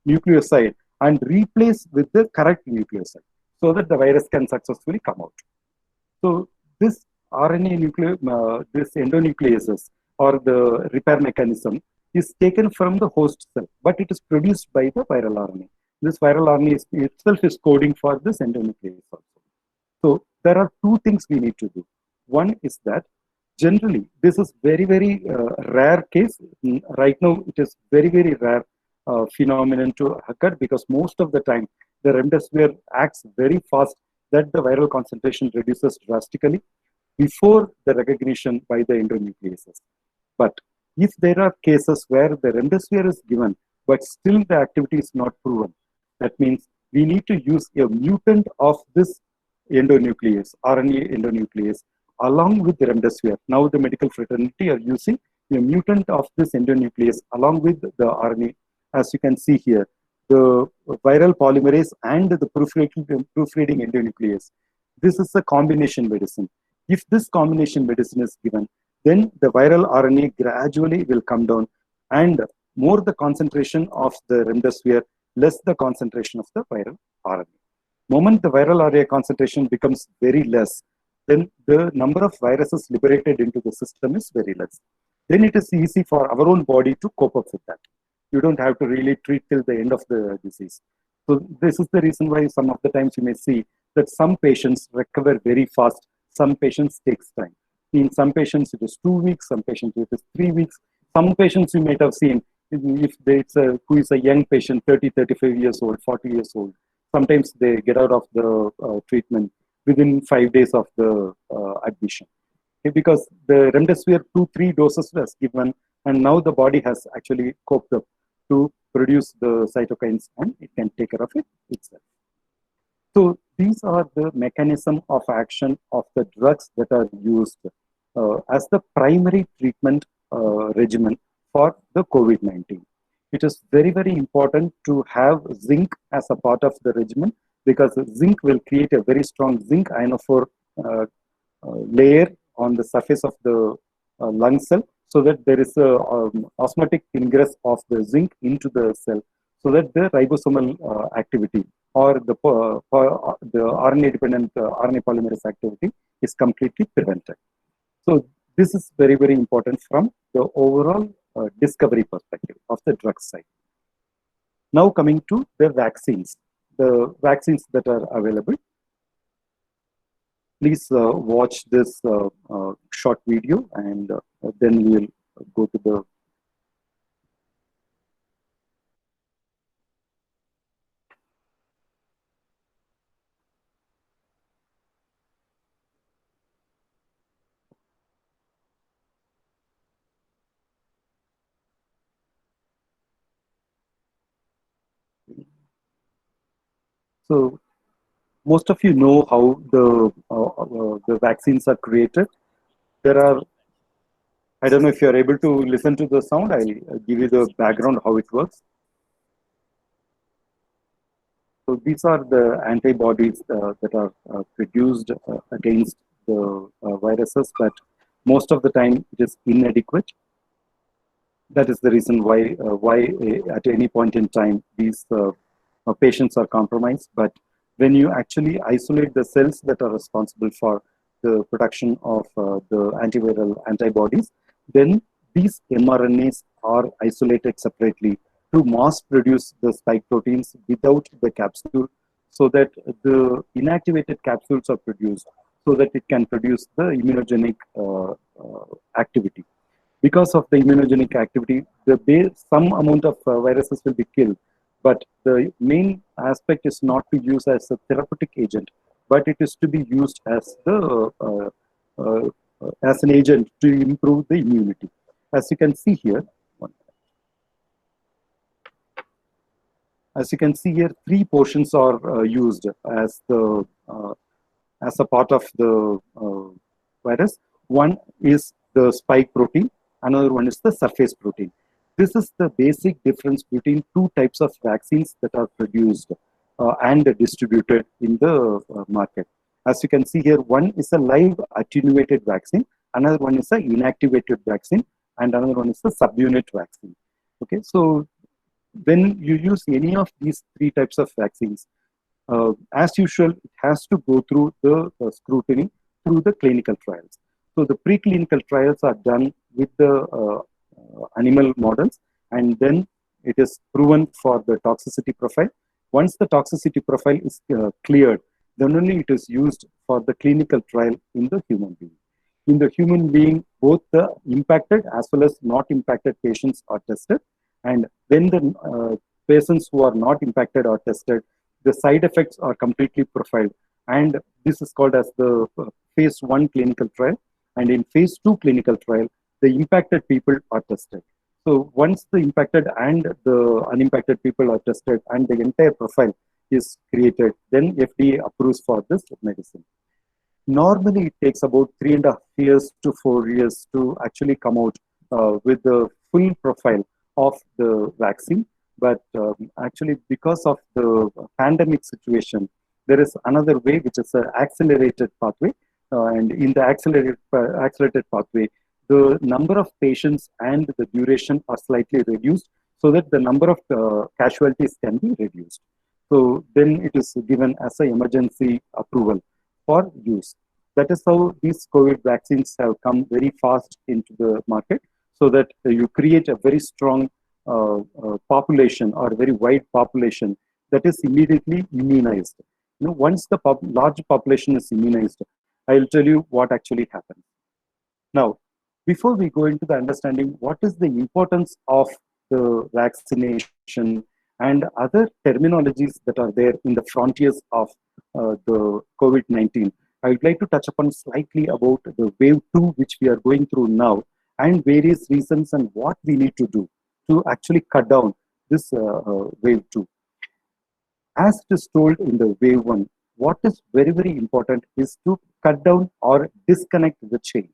nucleoside and replace with the correct nucleoside so that the virus can successfully come out. So this this endonucleases or the repair mechanism is taken from the host cell, but it is produced by the viral RNA. This viral RNA itself is coding for this endonuclease also. So there are 2 things we need to do. One is that Generally, this is very rare case. Right now, it is very rare phenomenon to occur because most of the time the remdesivir acts very fast that the viral concentration reduces drastically before the recognition by the endonucleases. But if there are cases where the remdesivir is given, but still the activity is not proven, that means we need to use a mutant of this endonuclease, RNA endonuclease, along with the remdesivir. Now the medical fraternity are using a mutant of this endonuclease along with the RNA. As you can see here, the viral polymerase and the proofreading endonuclease. This is a combination medicine. If this combination medicine is given, then the viral RNA gradually will come down, and more the concentration of the remdesivir, less the concentration of the viral RNA. Moment the viral RNA concentration becomes very less, then the number of viruses liberated into the system is very less. Then it is easy for our own body to cope up with that. You don't have to really treat till the end of the disease. So this is the reason why some of the times you may see that some patients recover very fast, some patients takes time. In some patients it is 2 weeks, some patients it is 3 weeks. Some patients you might have seen, if it's who is a young patient, 30, 35 years old, 40 years old, sometimes they get out of the treatment within 5 days of the admission. Okay, because the remdesivir 2-3 doses was given, and now the body has actually coped up to produce the cytokines, and it can take care of it itself. So these are the mechanism of action of the drugs that are used as the primary treatment regimen for the COVID-19. It is very important to have zinc as a part of the regimen, because zinc will create a very strong zinc ionophore layer on the surface of the lung cell, so that there is a osmotic ingress of the zinc into the cell, so that the ribosomal activity or the RNA-dependent RNA polymerase activity is completely prevented. So this is very important from the overall discovery perspective of the drug side. Now coming to the vaccines that are available. Please watch this short video, and then we will go to the So most of you know how the vaccines are created. There are, I don't know if you are able to listen to the sound. I'll give you the background how it works. So these are the antibodies that are produced against the viruses, but most of the time it is inadequate. That is the reason why at any point in time these patients are compromised. But when you actually isolate the cells that are responsible for the production of the antiviral antibodies, then these mRNAs are isolated separately to mass produce the spike proteins without the capsule, so that the inactivated capsules are produced, so that it can produce the immunogenic activity. Because of the immunogenic activity, some amount of viruses will be killed, but the main aspect is not to use as a therapeutic agent, but it is to be used as as an agent to improve the immunity. As you can see here, three portions are used as a part of the virus. One is the spike protein, another one is the surface protein. This is the basic difference between two types of vaccines that are produced and distributed in the market. As you can see here, one is a live attenuated vaccine, another one is an inactivated vaccine, and another one is a subunit vaccine. Okay, so when you use any of these three types of vaccines, as usual, it has to go through the scrutiny through the clinical trials. So the preclinical trials are done with the animal models, and then it is proven for the toxicity profile. Once the toxicity profile is cleared, then only it is used for the clinical trial in the human being. In the human being, both the impacted as well as not impacted patients are tested. And when the patients who are not impacted are tested, the side effects are completely profiled. And this is called as the phase 1 clinical trial. And in phase 2 clinical trial, the impacted people are tested. So once the impacted and the unimpacted people are tested and the entire profile is created, then FDA approves for this medicine. Normally, it takes about 3.5 years to 4 years to actually come out with the full profile of the vaccine. But actually, because of the pandemic situation, there is another way, which is an accelerated pathway. And in the accelerated pathway, the number of patients and the duration are slightly reduced so that the number of casualties can be reduced. So then it is given as an emergency approval for use. That is how these COVID vaccines have come very fast into the market, so that you create a very strong population or a very wide population that is immediately immunized. Once the large population is immunized, I will tell you what actually happens. Now, before we go into the understanding what is the importance of the vaccination and other terminologies that are there in the frontiers of the COVID-19, I would like to touch upon slightly about the wave 2, which we are going through now, and various reasons and what we need to do to actually cut down this wave 2. As it is told in the wave 1, what is very, very important is to cut down or disconnect the chain.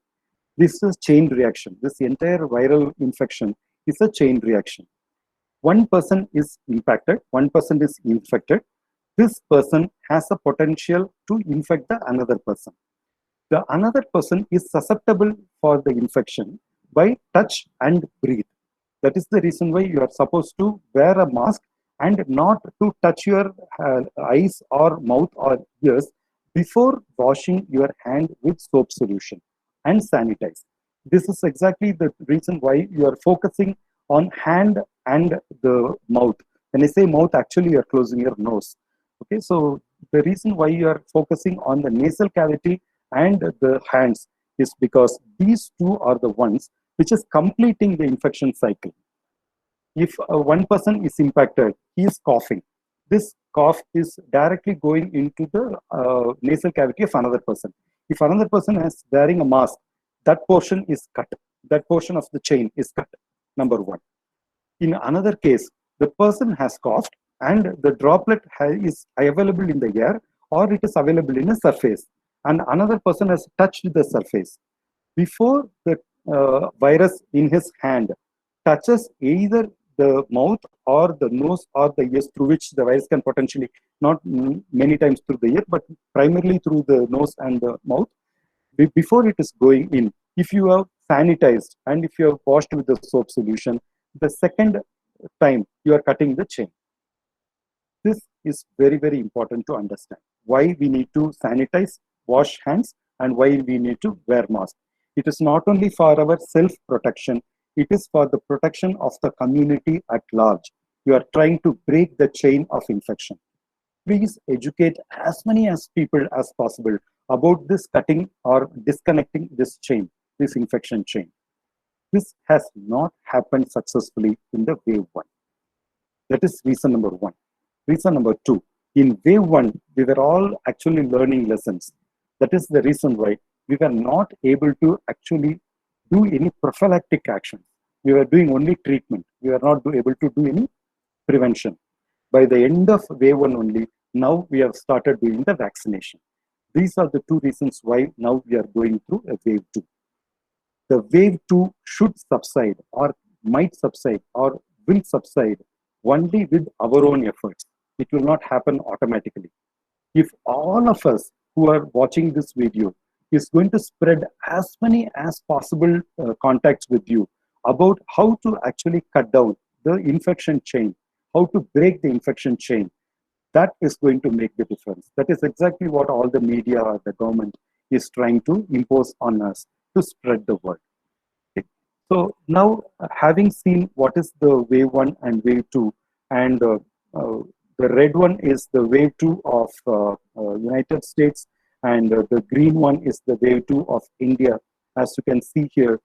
This is chain reaction. This entire viral infection is a chain reaction. One person is impacted, one person is infected. This person has a potential to infect the another person. The another person is susceptible for the infection by touch and breathe. That is the reason why you are supposed to wear a mask and not to touch your eyes or mouth or ears before washing your hand with soap solution and sanitize. This is exactly the reason why you are focusing on hand and the mouth. When I say mouth, actually you are closing your nose. Okay, so the reason why you are focusing on the nasal cavity and the hands is because these two are the ones which is completing the infection cycle. If one person is impacted, he is coughing. This cough is directly going into the nasal cavity of another person. If another person is wearing a mask, that portion is cut. That portion of the chain is cut, number one. In another case, the person has coughed and the droplet is available in the air or it is available in a surface, and another person has touched the surface. Before the virus in his hand touches either the mouth or the nose or the ears, through which the virus can potentially, not many times through the ear, but primarily through the nose and the mouth, before it is going in, if you have sanitized and if you have washed with the soap solution, the second time you are cutting the chain. This is very, very important to understand. Why we need to sanitize, wash hands, and why we need to wear masks. It is not only for our self-protection, it is for the protection of the community at large. You are trying to break the chain of infection. Please educate as many as people as possible about this cutting or disconnecting this chain, this infection chain. This has not happened successfully in the wave 1. That is reason number 1. Reason number 2, in wave 1, we were all actually learning lessons. That is the reason why we were not able to actually do any prophylactic action. We were doing only treatment. We were not able to do any prevention. By the end of wave 1 only, now we have started doing the vaccination. These are the two reasons why now we are going through a wave 2. The wave 2 should subside or might subside or will subside only with our own efforts. It will not happen automatically. If all of us who are watching this video is going to spread as many as possible contacts with you about how to actually cut down the infection chain, how to break the infection chain, that is going to make the difference. That is exactly what all the media or the government is trying to impose on us to spread the word. Okay. So now, having seen what is the wave 1 and wave 2, and the red one is the wave 2 of United States, and the green one is the wave 2 of India. As you can see here,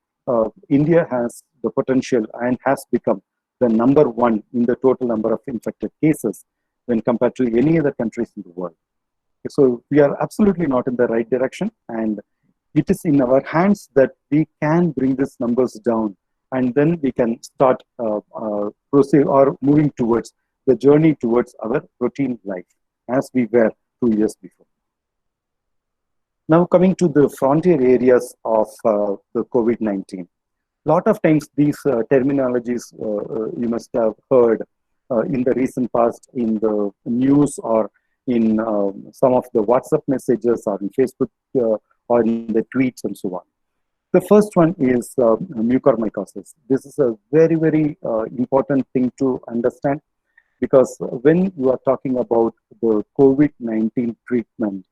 India has the potential and has become the number one in the total number of infected cases when compared to any other countries in the world. So we are absolutely not in the right direction, and it is in our hands that we can bring these numbers down, and then we can start proceed or moving towards the journey towards our routine life as we were 2 years before. Now coming to the frontier areas of the COVID-19. A lot of times these terminologies you must have heard in the recent past in the news or in some of the WhatsApp messages or in Facebook or in the tweets and so on. The first one is mucormycosis. This is a very, very important thing to understand, because when you are talking about the COVID-19 treatment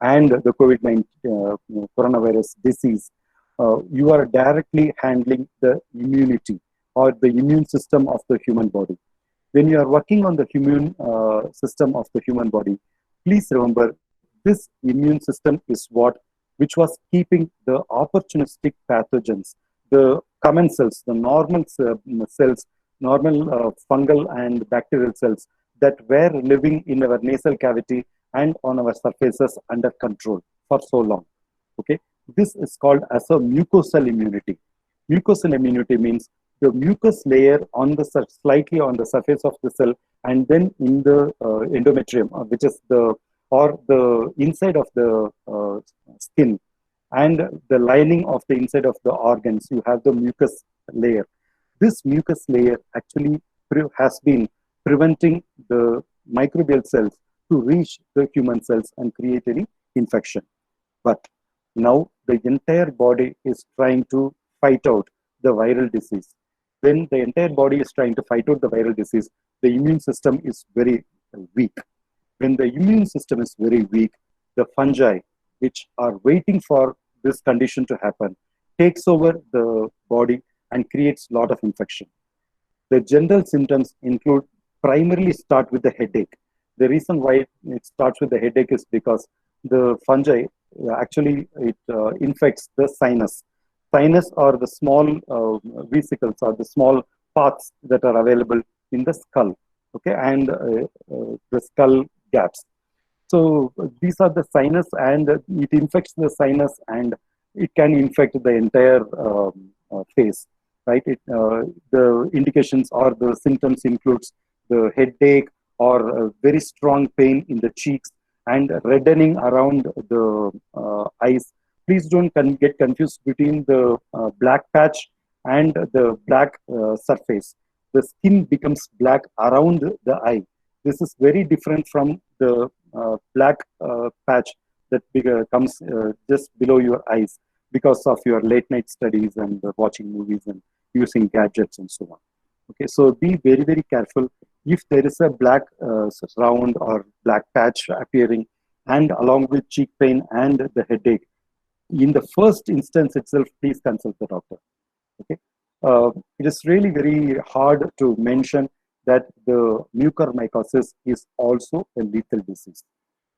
and the COVID-19 coronavirus disease, you are directly handling the immunity or the immune system of the human body. When you are working on the immune system of the human body, please remember this immune system is which was keeping the opportunistic pathogens, the common cells, the normal cells, normal fungal and bacterial cells that were living in our nasal cavity and on our surfaces under control for so long. Okay, this is called as a mucosal immunity. Mucosal immunity means the mucus layer on the slightly on the surface of the cell, and then in the endometrium, which is the inside of the skin, and the lining of the inside of the organs, you have the mucus layer. This mucus layer actually has been preventing the microbial cells to reach the human cells and create any infection. But now the entire body is trying to fight out the viral disease. When the entire body is trying to fight out the viral disease, the immune system is very weak. When the immune system is very weak, the fungi, which are waiting for this condition to happen, takes over the body and creates a lot of infection. The general symptoms include primarily start with the headache. The reason why it starts with the headache is because the fungi actually infects the sinus. Sinus are the small vesicles or the small parts that are available in the skull, okay, and the skull gaps. So these are the sinus, and it infects the sinus, and it can infect the entire face, right? The indications or the symptoms includes the headache or very strong pain in the cheeks and reddening around the eyes. Please don't get confused between the black patch and the black surface. The skin becomes black around the eye. This is very different from the black patch that comes just below your eyes because of your late night studies and watching movies and using gadgets and so on. Okay, so be very, very careful. If there is a black round or black patch appearing, and along with cheek pain and the headache, in the first instance itself, please consult the doctor. Okay, it is really very hard to mention that the mucormycosis is also a lethal disease.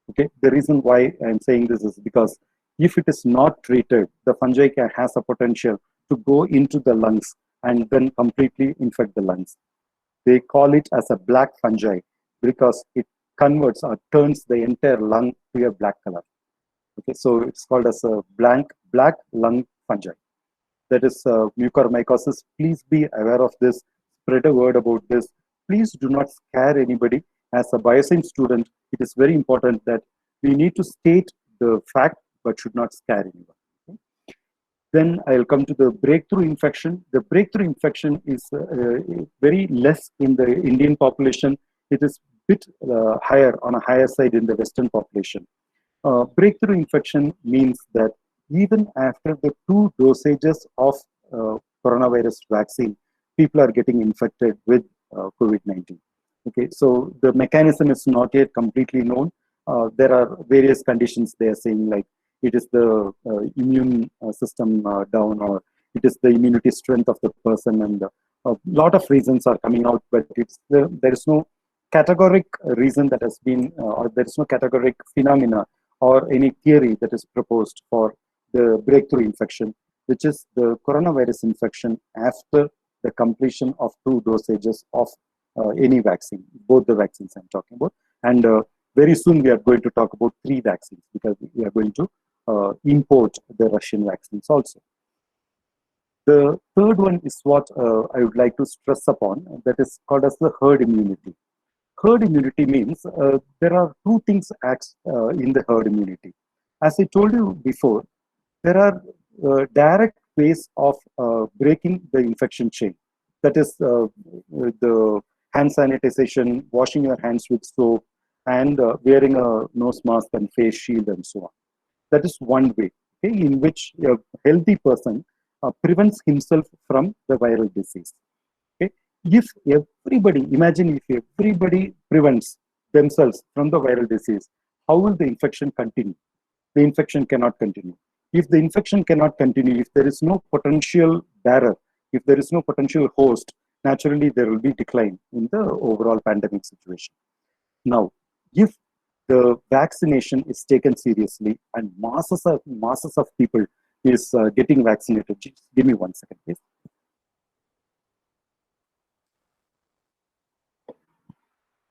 Okay, the reason why I'm saying this is because if it is not treated, the fungi has a potential to go into the lungs and then completely infect the lungs. They call it as a black fungi because it converts or turns the entire lung to a black color. Okay, so it's called as a black lung fungi. That is mucormycosis. Please be aware of this. Spread a word about this. Please do not scare anybody. As a bioscience student, it is very important that we need to state the fact but should not scare anyone. Okay? Then I'll come to the breakthrough infection. The breakthrough infection is very less in the Indian population. It is a bit higher, on a higher side in the Western population. Breakthrough infection means that even after the 2 dosages of coronavirus vaccine, people are getting infected with COVID-19. Okay, so the mechanism is not yet completely known. There are various conditions they are saying, like it is the immune system down, or it is the immunity strength of the person, and a lot of reasons are coming out, but there is no categoric reason that has been, or there is no categoric phenomena or any theory that is proposed for the breakthrough infection, which is the coronavirus infection after the completion of 2 dosages of any vaccine, both the vaccines I'm talking about. And very soon we are going to talk about 3 vaccines because we are going to import the Russian vaccines also. The third one is what I would like to stress upon, that is called as the herd immunity. Herd immunity means there are 2 things acts in the herd immunity. As I told you before, there are direct ways of breaking the infection chain. That is the hand sanitization, washing your hands with soap, and wearing a nose mask and face shield and so on. That is one way, okay, in which a healthy person prevents himself from the viral disease. Okay? If everybody, imagine if everybody prevents themselves from the viral disease, how will the infection continue? The infection cannot continue. If the infection cannot continue, if there is no potential bearer, if there is no potential host, naturally there will be decline in the overall pandemic situation. Now, if the vaccination is taken seriously and masses of people is getting vaccinated, just give me 1 second, please.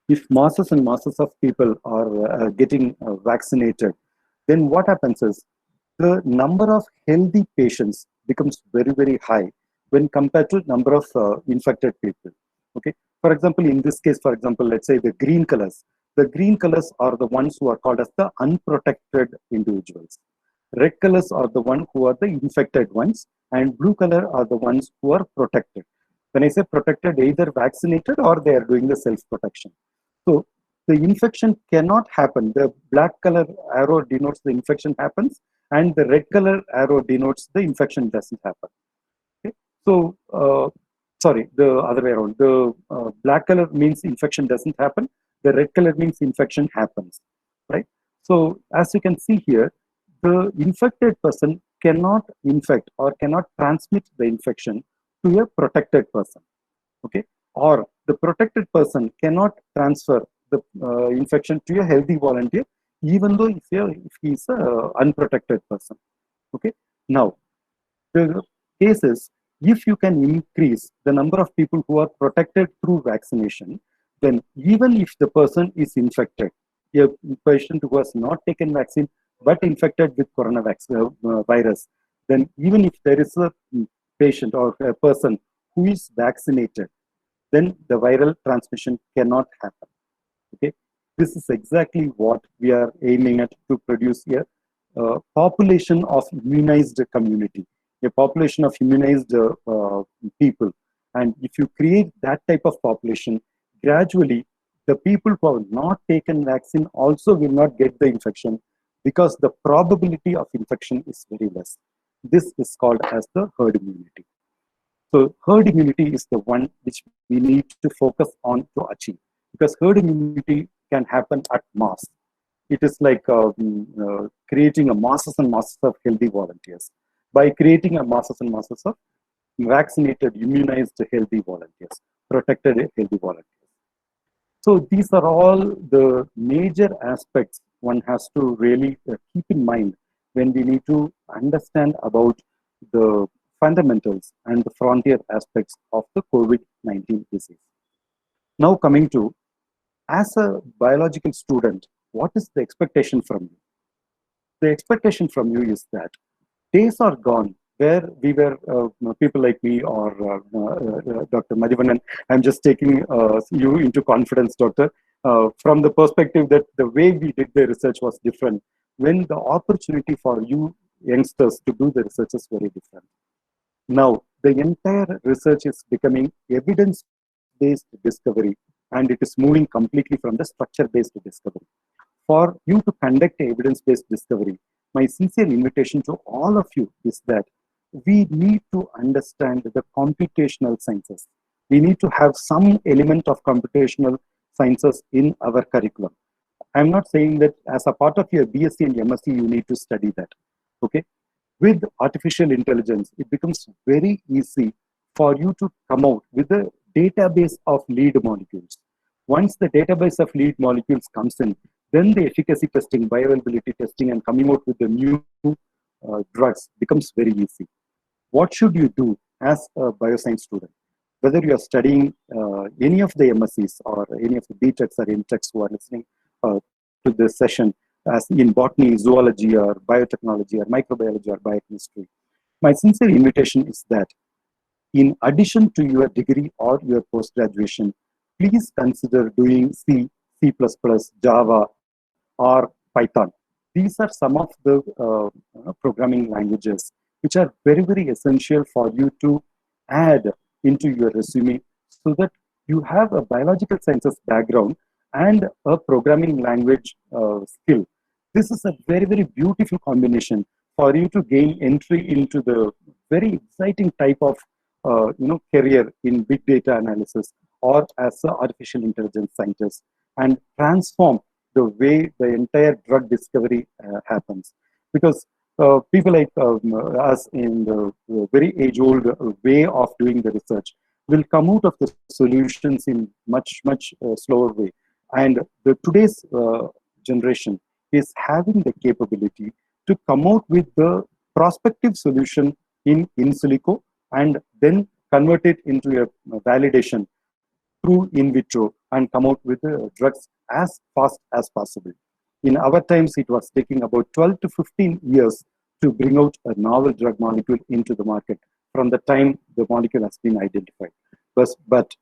If masses and masses of people are getting vaccinated, then what happens is the number of healthy patients becomes very, very high when compared to number of infected people. Okay. For example, in this case, for example, let's say the green colors. The green colors are the ones who are called as the unprotected individuals. Red colors are the ones who are the infected ones, and blue color are the ones who are protected. When I say protected, either vaccinated or they are doing the self-protection. So the infection cannot happen. The black color arrow denotes the infection happens, and the red color arrow denotes the infection doesn't happen. Okay? So, sorry, the other way around. The black color means infection doesn't happen. The red color means infection happens, right? So, as you can see here, the infected person cannot infect or cannot transmit the infection to a protected person, okay? Or the protected person cannot transfer the infection to a healthy volunteer, even though if he is an unprotected person, okay? Now, the case is, if you can increase the number of people who are protected through vaccination, then even if the person is infected, a patient who has not taken vaccine but infected with coronavirus, then even if there is a patient or a person who is vaccinated, then the viral transmission cannot happen. Okay, this is exactly what we are aiming at, to produce a population of immunized community, a population of immunized people. And if you create that type of population, gradually the people who have not taken vaccine also will not get the infection, because the probability of infection is very less. This is called as the herd immunity. So herd immunity is the one which we need to focus on to achieve, because herd immunity can happen at mass. It is like creating a masses and masses of healthy volunteers. By creating a masses and masses of vaccinated, immunized healthy volunteers, protected healthy volunteers. So these are all the major aspects one has to really keep in mind when we need to understand about the fundamentals and the frontier aspects of the COVID-19 disease. Now coming to, as a biological student, what is the expectation from you? The expectation from you is that days are gone where we were, people like me or Dr. Madhivanan, I'm just taking you into confidence, Doctor, from the perspective that the way we did the research was different, when the opportunity for you youngsters to do the research is very different. Now, the entire research is becoming evidence-based discovery, and it is moving completely from the structure-based discovery. For you to conduct evidence-based discovery, my sincere invitation to all of you is that we need to understand the computational sciences. We need to have some element of computational sciences in our curriculum. I'm not saying that as a part of your BSc and MSc, you need to study that, okay? With artificial intelligence, it becomes very easy for you to come out with a database of lead molecules. Once the database of lead molecules comes in, then the efficacy testing, bioavailability testing, and coming out with the new drugs becomes very easy. What should you do as a bioscience student? Whether you are studying any of the MSCs or any of the BTechs or MTechs who are listening to this session, as in botany, zoology, or biotechnology, or microbiology, or biochemistry, my sincere invitation is that in addition to your degree or your post-graduation, please consider doing C, C++, Java, or Python. These are some of the programming languages which are very, very essential for you to add into your resume so that you have a biological sciences background and a programming language skill. This is a very, very beautiful combination for you to gain entry into the very exciting type of career in big data analysis or as an artificial intelligence scientist and transform the way the entire drug discovery happens. Because people like us in the very age-old way of doing the research will come out of the solutions in much, much slower way. And today's generation is having the capability to come out with the prospective solution in silico and then convert it into a validation through in vitro and come out with drugs as fast as possible. In our times, it was taking about 12 to 15 years to bring out a novel drug molecule into the market from the time the molecule has been identified. But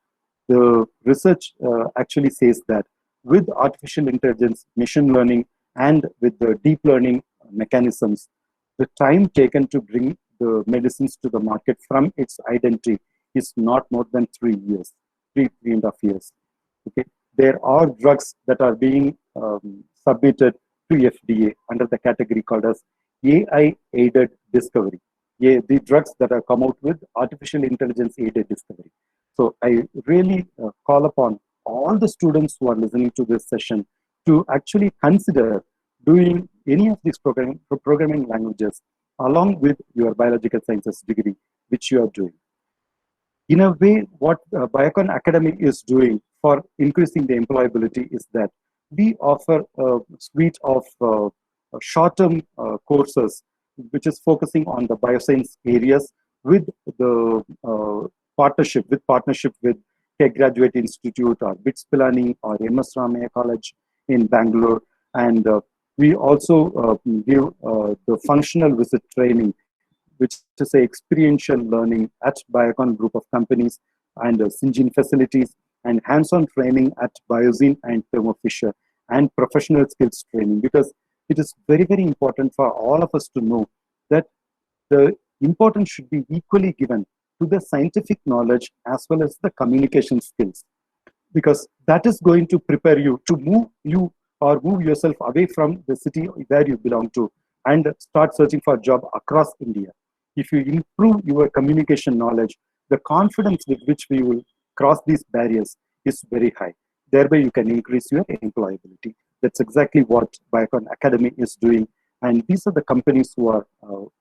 the research actually says that with artificial intelligence, machine learning, and with the deep learning mechanisms, the time taken to bring the medicines to the market from its identity is not more than 3 years, 3.5 years. Okay, there are drugs that are being submitted to FDA under the category called as AI-aided discovery. The drugs that are come out with artificial intelligence-aided discovery. So I really call upon all the students who are listening to this session to actually consider doing any of these programming languages along with your biological sciences degree, which you are doing. In a way, what Biocon Academy is doing for increasing the employability is that we offer a suite of short-term courses, which is focusing on the bioscience areas with the partnership with Tech Graduate Institute or BITS Pilani or MS Ramaiah College in Bangalore. And we also give the functional visit training, which is a experiential learning at Biocon group of companies and Syngene facilities, and hands-on training at Biozene and Thermo Fisher, and professional skills training, because it is very, very important for all of us to know that the importance should be equally given to the scientific knowledge as well as the communication skills, because that is going to prepare you to move yourself away from the city where you belong to and start searching for a job across India. If you improve your communication knowledge, the confidence with which we will cross these barriers is very high. Thereby, you can increase your employability. That's exactly what Biocon Academy is doing. And these are the companies who are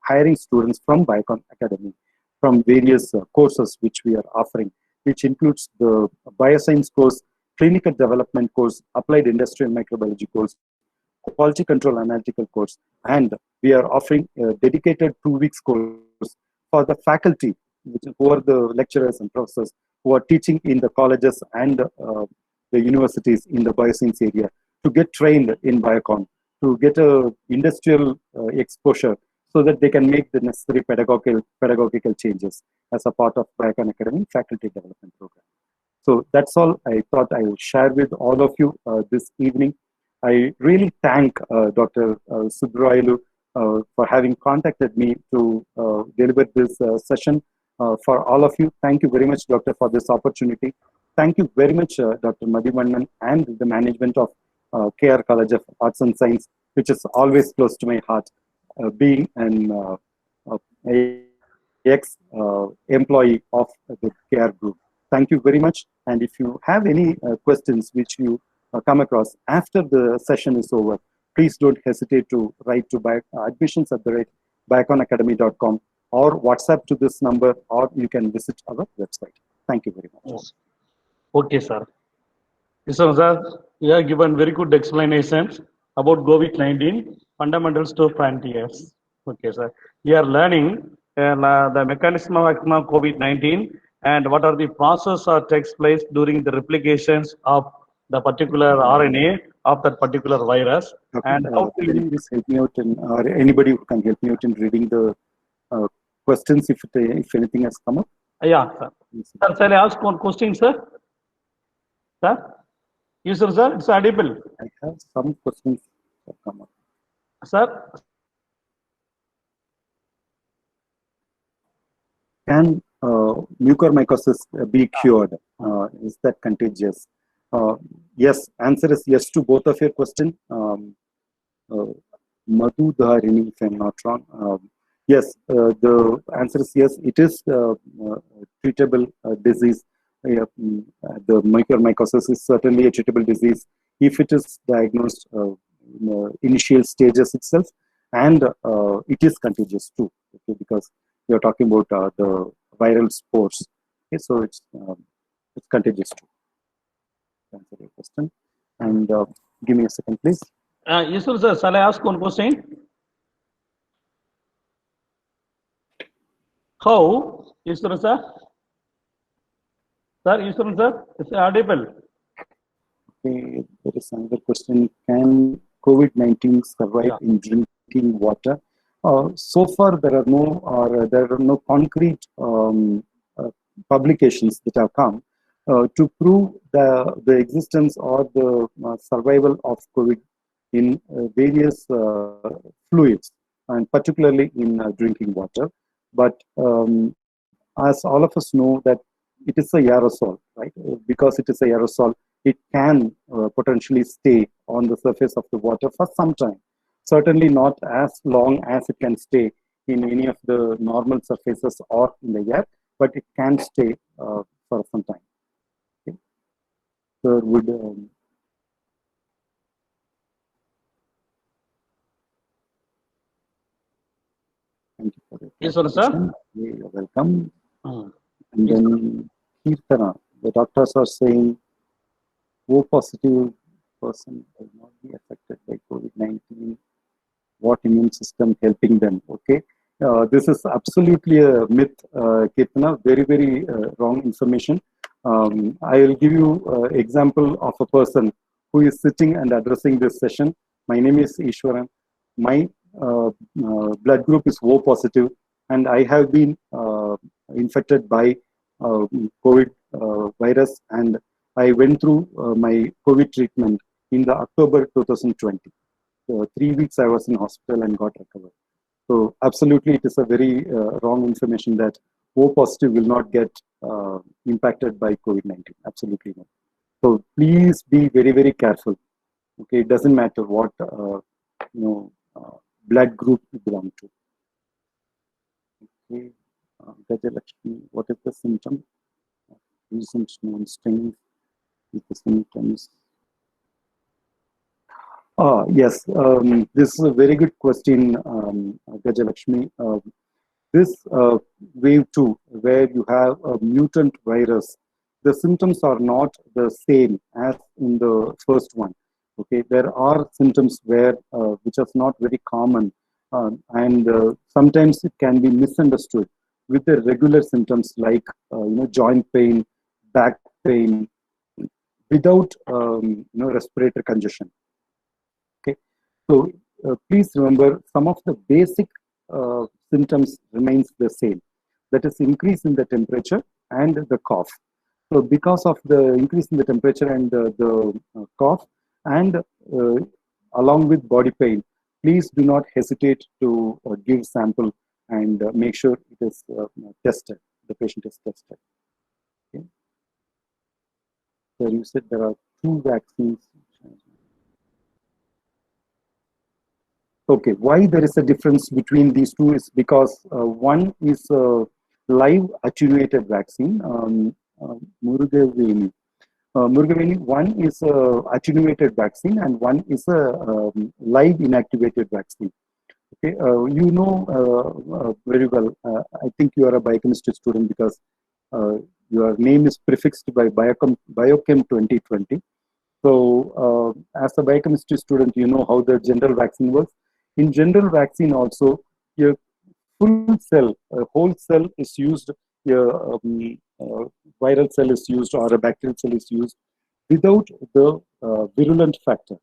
hiring students from Biocon Academy from various courses which we are offering, which includes the bioscience course, clinical development course, applied industrial microbiology course, quality control analytical course, and we are offering a dedicated 2 weeks course for the faculty, who are the lecturers and professors who are teaching in the colleges and the universities in the bioscience area to get trained in Biocon, to get a industrial exposure so that they can make the necessary pedagogical changes as a part of Biocon Academy faculty development program. So that's all I thought I will share with all of you this evening. I really thank Dr. Subrailu for having contacted me to deliver this session for all of you. Thank you very much, Doctor, for this opportunity. Thank you very much, Dr. Madhivanan and the management of KR College of Arts and Science, which is always close to my heart, being an ex-employee of the KR group. Thank you very much. And if you have any questions which you come across after the session is over, please don't hesitate to write to admissions@bioconacademy.com or WhatsApp to this number, or you can visit our website. Thank you very much. Yes. Okay, sir. Sir, you have given very good explanations about COVID-19, fundamentals to frontiers. Okay, sir. We are learning the mechanism of action of COVID-19 and what are the process or takes place during the replications of the particular RNA of that particular virus Okay, and how to can you please help me out in, or anybody who can help me out in reading the questions if anything has come up? yeah, sir. Sir, shall I ask one question, sir? Sir? Yes, sir, it's audible. I have some questions that come up. Sir, Can mucormycosis be cured? Is that contagious? Yes, answer is yes to both of your question. Madhu Dharini, if I'm not wrong. Yes, the answer is yes. It is treatable disease. The mucormycosis is certainly a treatable disease if it is diagnosed in initial stages itself, and it is contagious too. Okay, because we are talking about the viral spores. Okay, so it's contagious too. Answer your question. And give me a second, please. yes, sir. Shall I ask one question? How, yes, sir? Sir, yes, sir. It's audible. Okay, there is another question. Can COVID-19 survive Yeah. in drinking water? So far, there are no concrete publications that have come to prove the existence or the survival of COVID in various fluids, and particularly in drinking water. But as all of us know that it is a aerosol, right? Because it is a aerosol, it can potentially stay on the surface of the water for some time. Certainly not as long as it can stay in any of the normal surfaces or in the air, but it can stay for some time. Okay. So would thank you for the Yes, sir. You're welcome. Hmm. And then Kirtana, the doctors are saying O positive person will not be affected by COVID-19. What immune system helping them? Okay, this is absolutely a myth, Kirtana. Very, very wrong information. I will give you an example of a person who is sitting and addressing this session. My name is Ishwaran. My blood group is O positive, and I have been infected by COVID virus, and I went through my COVID treatment in the October 2020. 3 weeks I was in hospital and got recovered. So absolutely, it is a very wrong information that O positive will not get impacted by COVID-19. Absolutely not. So please be very, very careful. Okay, it doesn't matter what blood group you belong to. Okay, Gajalakshmi, what is the symptom? Recent known stinging with the symptoms. Yes, this is a very good question, Gajalakshmi. This wave 2, where you have a mutant virus, the symptoms are not the same as in the first one. Okay, there are symptoms which are not very common, and sometimes it can be misunderstood with the regular symptoms like joint pain, back pain, without respiratory congestion. Okay, so please remember some of the basic symptoms remains the same. That is increase in the temperature and the cough. So because of the increase in the temperature and the cough, and along with body pain, please do not hesitate to give sample and make sure it is tested. The patient is tested. Okay. So you said there are 2 vaccines. Okay, why there is a difference between these two is because one is a live attenuated vaccine, Murugavini. Murugavini, one is a attenuated vaccine and one is a live inactivated vaccine. Okay, you know very well. I think you are a biochemistry student because your name is prefixed by Biochem 2020. So, as a biochemistry student, you know how the general vaccine works. In general vaccine also, your full cell, a whole cell is used, your viral cell is used or a bacterial cell is used without the virulent factor.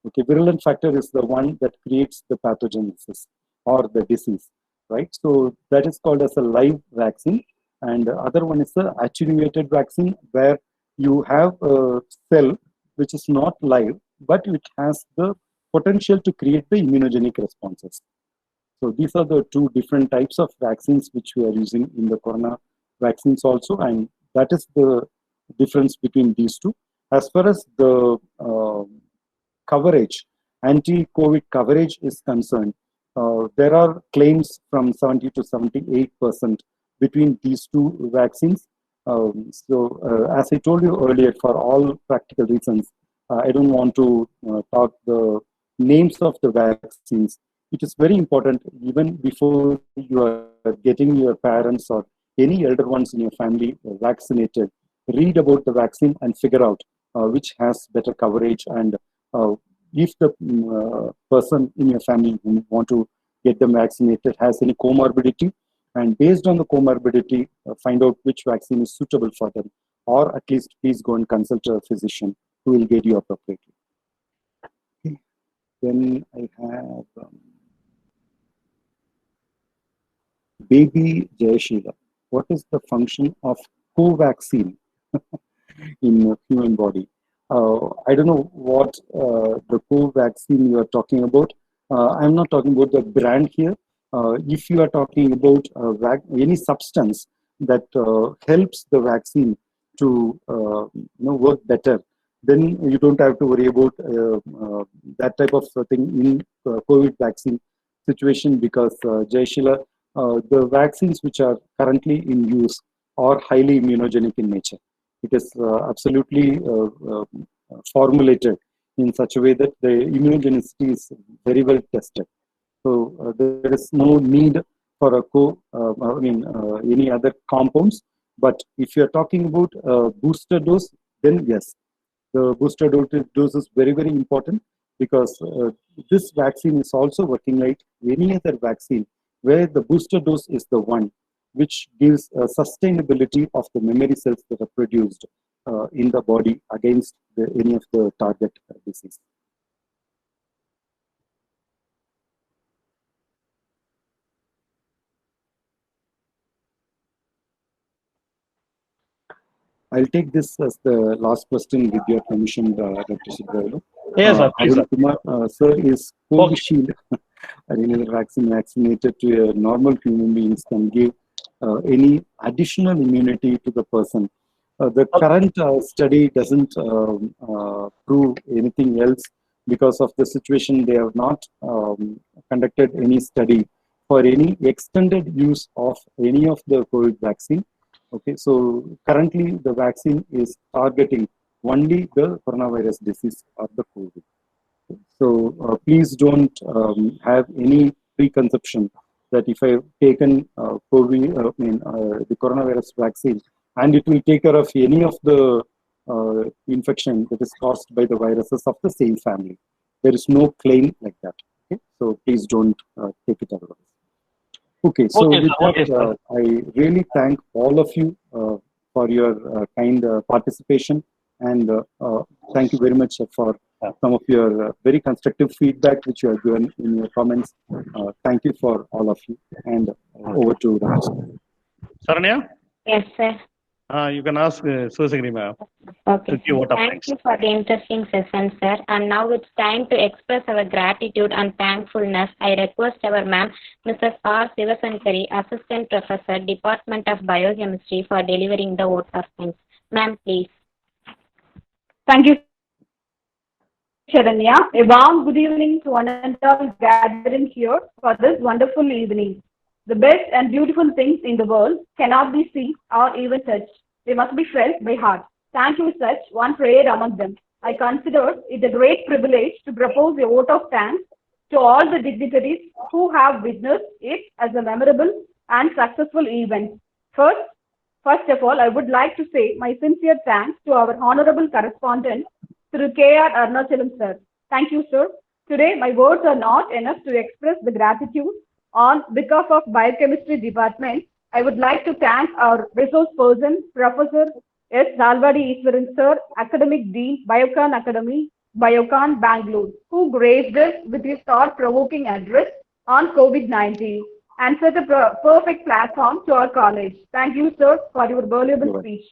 Okay, virulent factor is the one that creates the pathogenesis or the disease, right? So that is called as a live vaccine. And the other one is the attenuated vaccine, where you have a cell which is not live, but it has the potential to create the immunogenic responses. So these are the two different types of vaccines which we are using in the corona vaccines also, and that is the difference between these two. As far as the coverage, anti-COVID coverage is concerned, there are claims from 70 to 78% between these two vaccines. As I told you earlier, for all practical reasons, I don't want to talk the names of the vaccines. It is very important, even before you are getting your parents or any elder ones in your family vaccinated, read about the vaccine and figure out which has better coverage, and if the person in your family who want to get them vaccinated has any comorbidity, and based on the comorbidity, find out which vaccine is suitable for them, or at least please go and consult a physician who will guide you appropriately. Okay. Then I have Baby Jayashila. What is the function of Covaxin in human body? I don't know what the Covaxin you are talking about. I'm not talking about the brand here. If you are talking about any substance that helps the vaccine to work better, then you don't have to worry about that type of thing in COVID vaccine situation, because Jayashila, the vaccines which are currently in use are highly immunogenic in nature. It is absolutely formulated in such a way that the immunogenicity is very well tested. So there is no need for a any other compounds. But if you are talking about booster dose, then yes, the booster dose is very, very important, because this vaccine is also working like any other vaccine, where the booster dose is the one which gives sustainability of the memory cells that are produced in the body against any of the target disease. I'll take this as the last question with your permission, Dr. Subrayulu. Yes, sir. Please, Arun sir. Kumar, sir, is Covishield another vaccine vaccinated to a normal human beings can give any additional immunity to the person? The current study doesn't prove anything else. Because of the situation, they have not conducted any study for any extended use of any of the COVID vaccine. Okay, so currently the vaccine is targeting only the coronavirus disease or the COVID. So please don't have any preconception that if I've taken COVID, the coronavirus vaccine, and it will take care of any of the infection that is caused by the viruses of the same family. There is no claim like that. Okay, so please don't take it otherwise. Okay, so Okay, with sir. that, I really thank all of you for your kind participation, and thank you very much for some of your very constructive feedback which you have given in your comments. Thank you for all of you, and over to Raj. Saranya, Yes, sir. you can ask Susagri ma'am to Okay. give vote of Thank thanks. you for the interesting session, sir. And now it's time to express our gratitude and thankfulness. I request our ma'am, Mrs. R. Sivasankari, Assistant Professor, Department of Biochemistry, for delivering the vote of thanks. Ma'am, please. Thank you, Sharanya. A warm good evening to one and all gathering here for this wonderful evening. The best and beautiful things in the world cannot be seen or even touched. They must be felt by heart. Thank you, such one prayer among them. I consider it a great privilege to propose a vote of thanks to all the dignitaries who have witnessed it as a memorable and successful event. First of all, I would like to say my sincere thanks to our honorable correspondent, Through K.R. Arunachalam, sir. Thank you, sir. Today, my words are not enough to express the gratitude On behalf of Biochemistry Department, I would like to thank our resource person, Professor S. Nalvadi Iswaran Sir, Academic Dean, Biocon Academy, Biocon, Bangalore, who graced us with his thought-provoking address on COVID-19 and set a perfect platform to our college. Thank you, sir, for your valuable speech.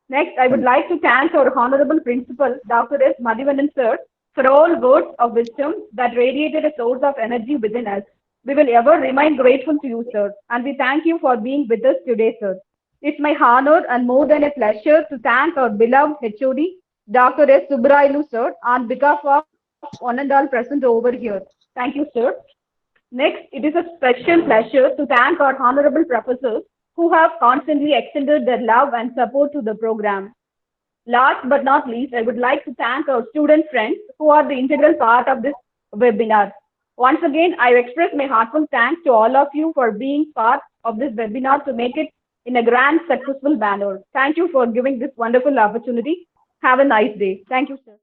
Next, I would like to thank our Honorable Principal, Dr. S. Madhivanan Sir, for all words of wisdom that radiated a source of energy within us. We will ever remain grateful to you, sir, and we thank you for being with us today, sir. It's my honor and more than a pleasure to thank our beloved HOD, Dr. S. Subrailu, sir, on behalf of one and all present over here. Thank you, sir. Next, it is a special pleasure to thank our honorable professors who have constantly extended their love and support to the program. Last but not least, I would like to thank our student friends who are the integral part of this webinar. Once again, I express my heartfelt thanks to all of you for being part of this webinar to make it in a grand, successful manner. Thank you for giving this wonderful opportunity. Have a nice day. Thank you, sir.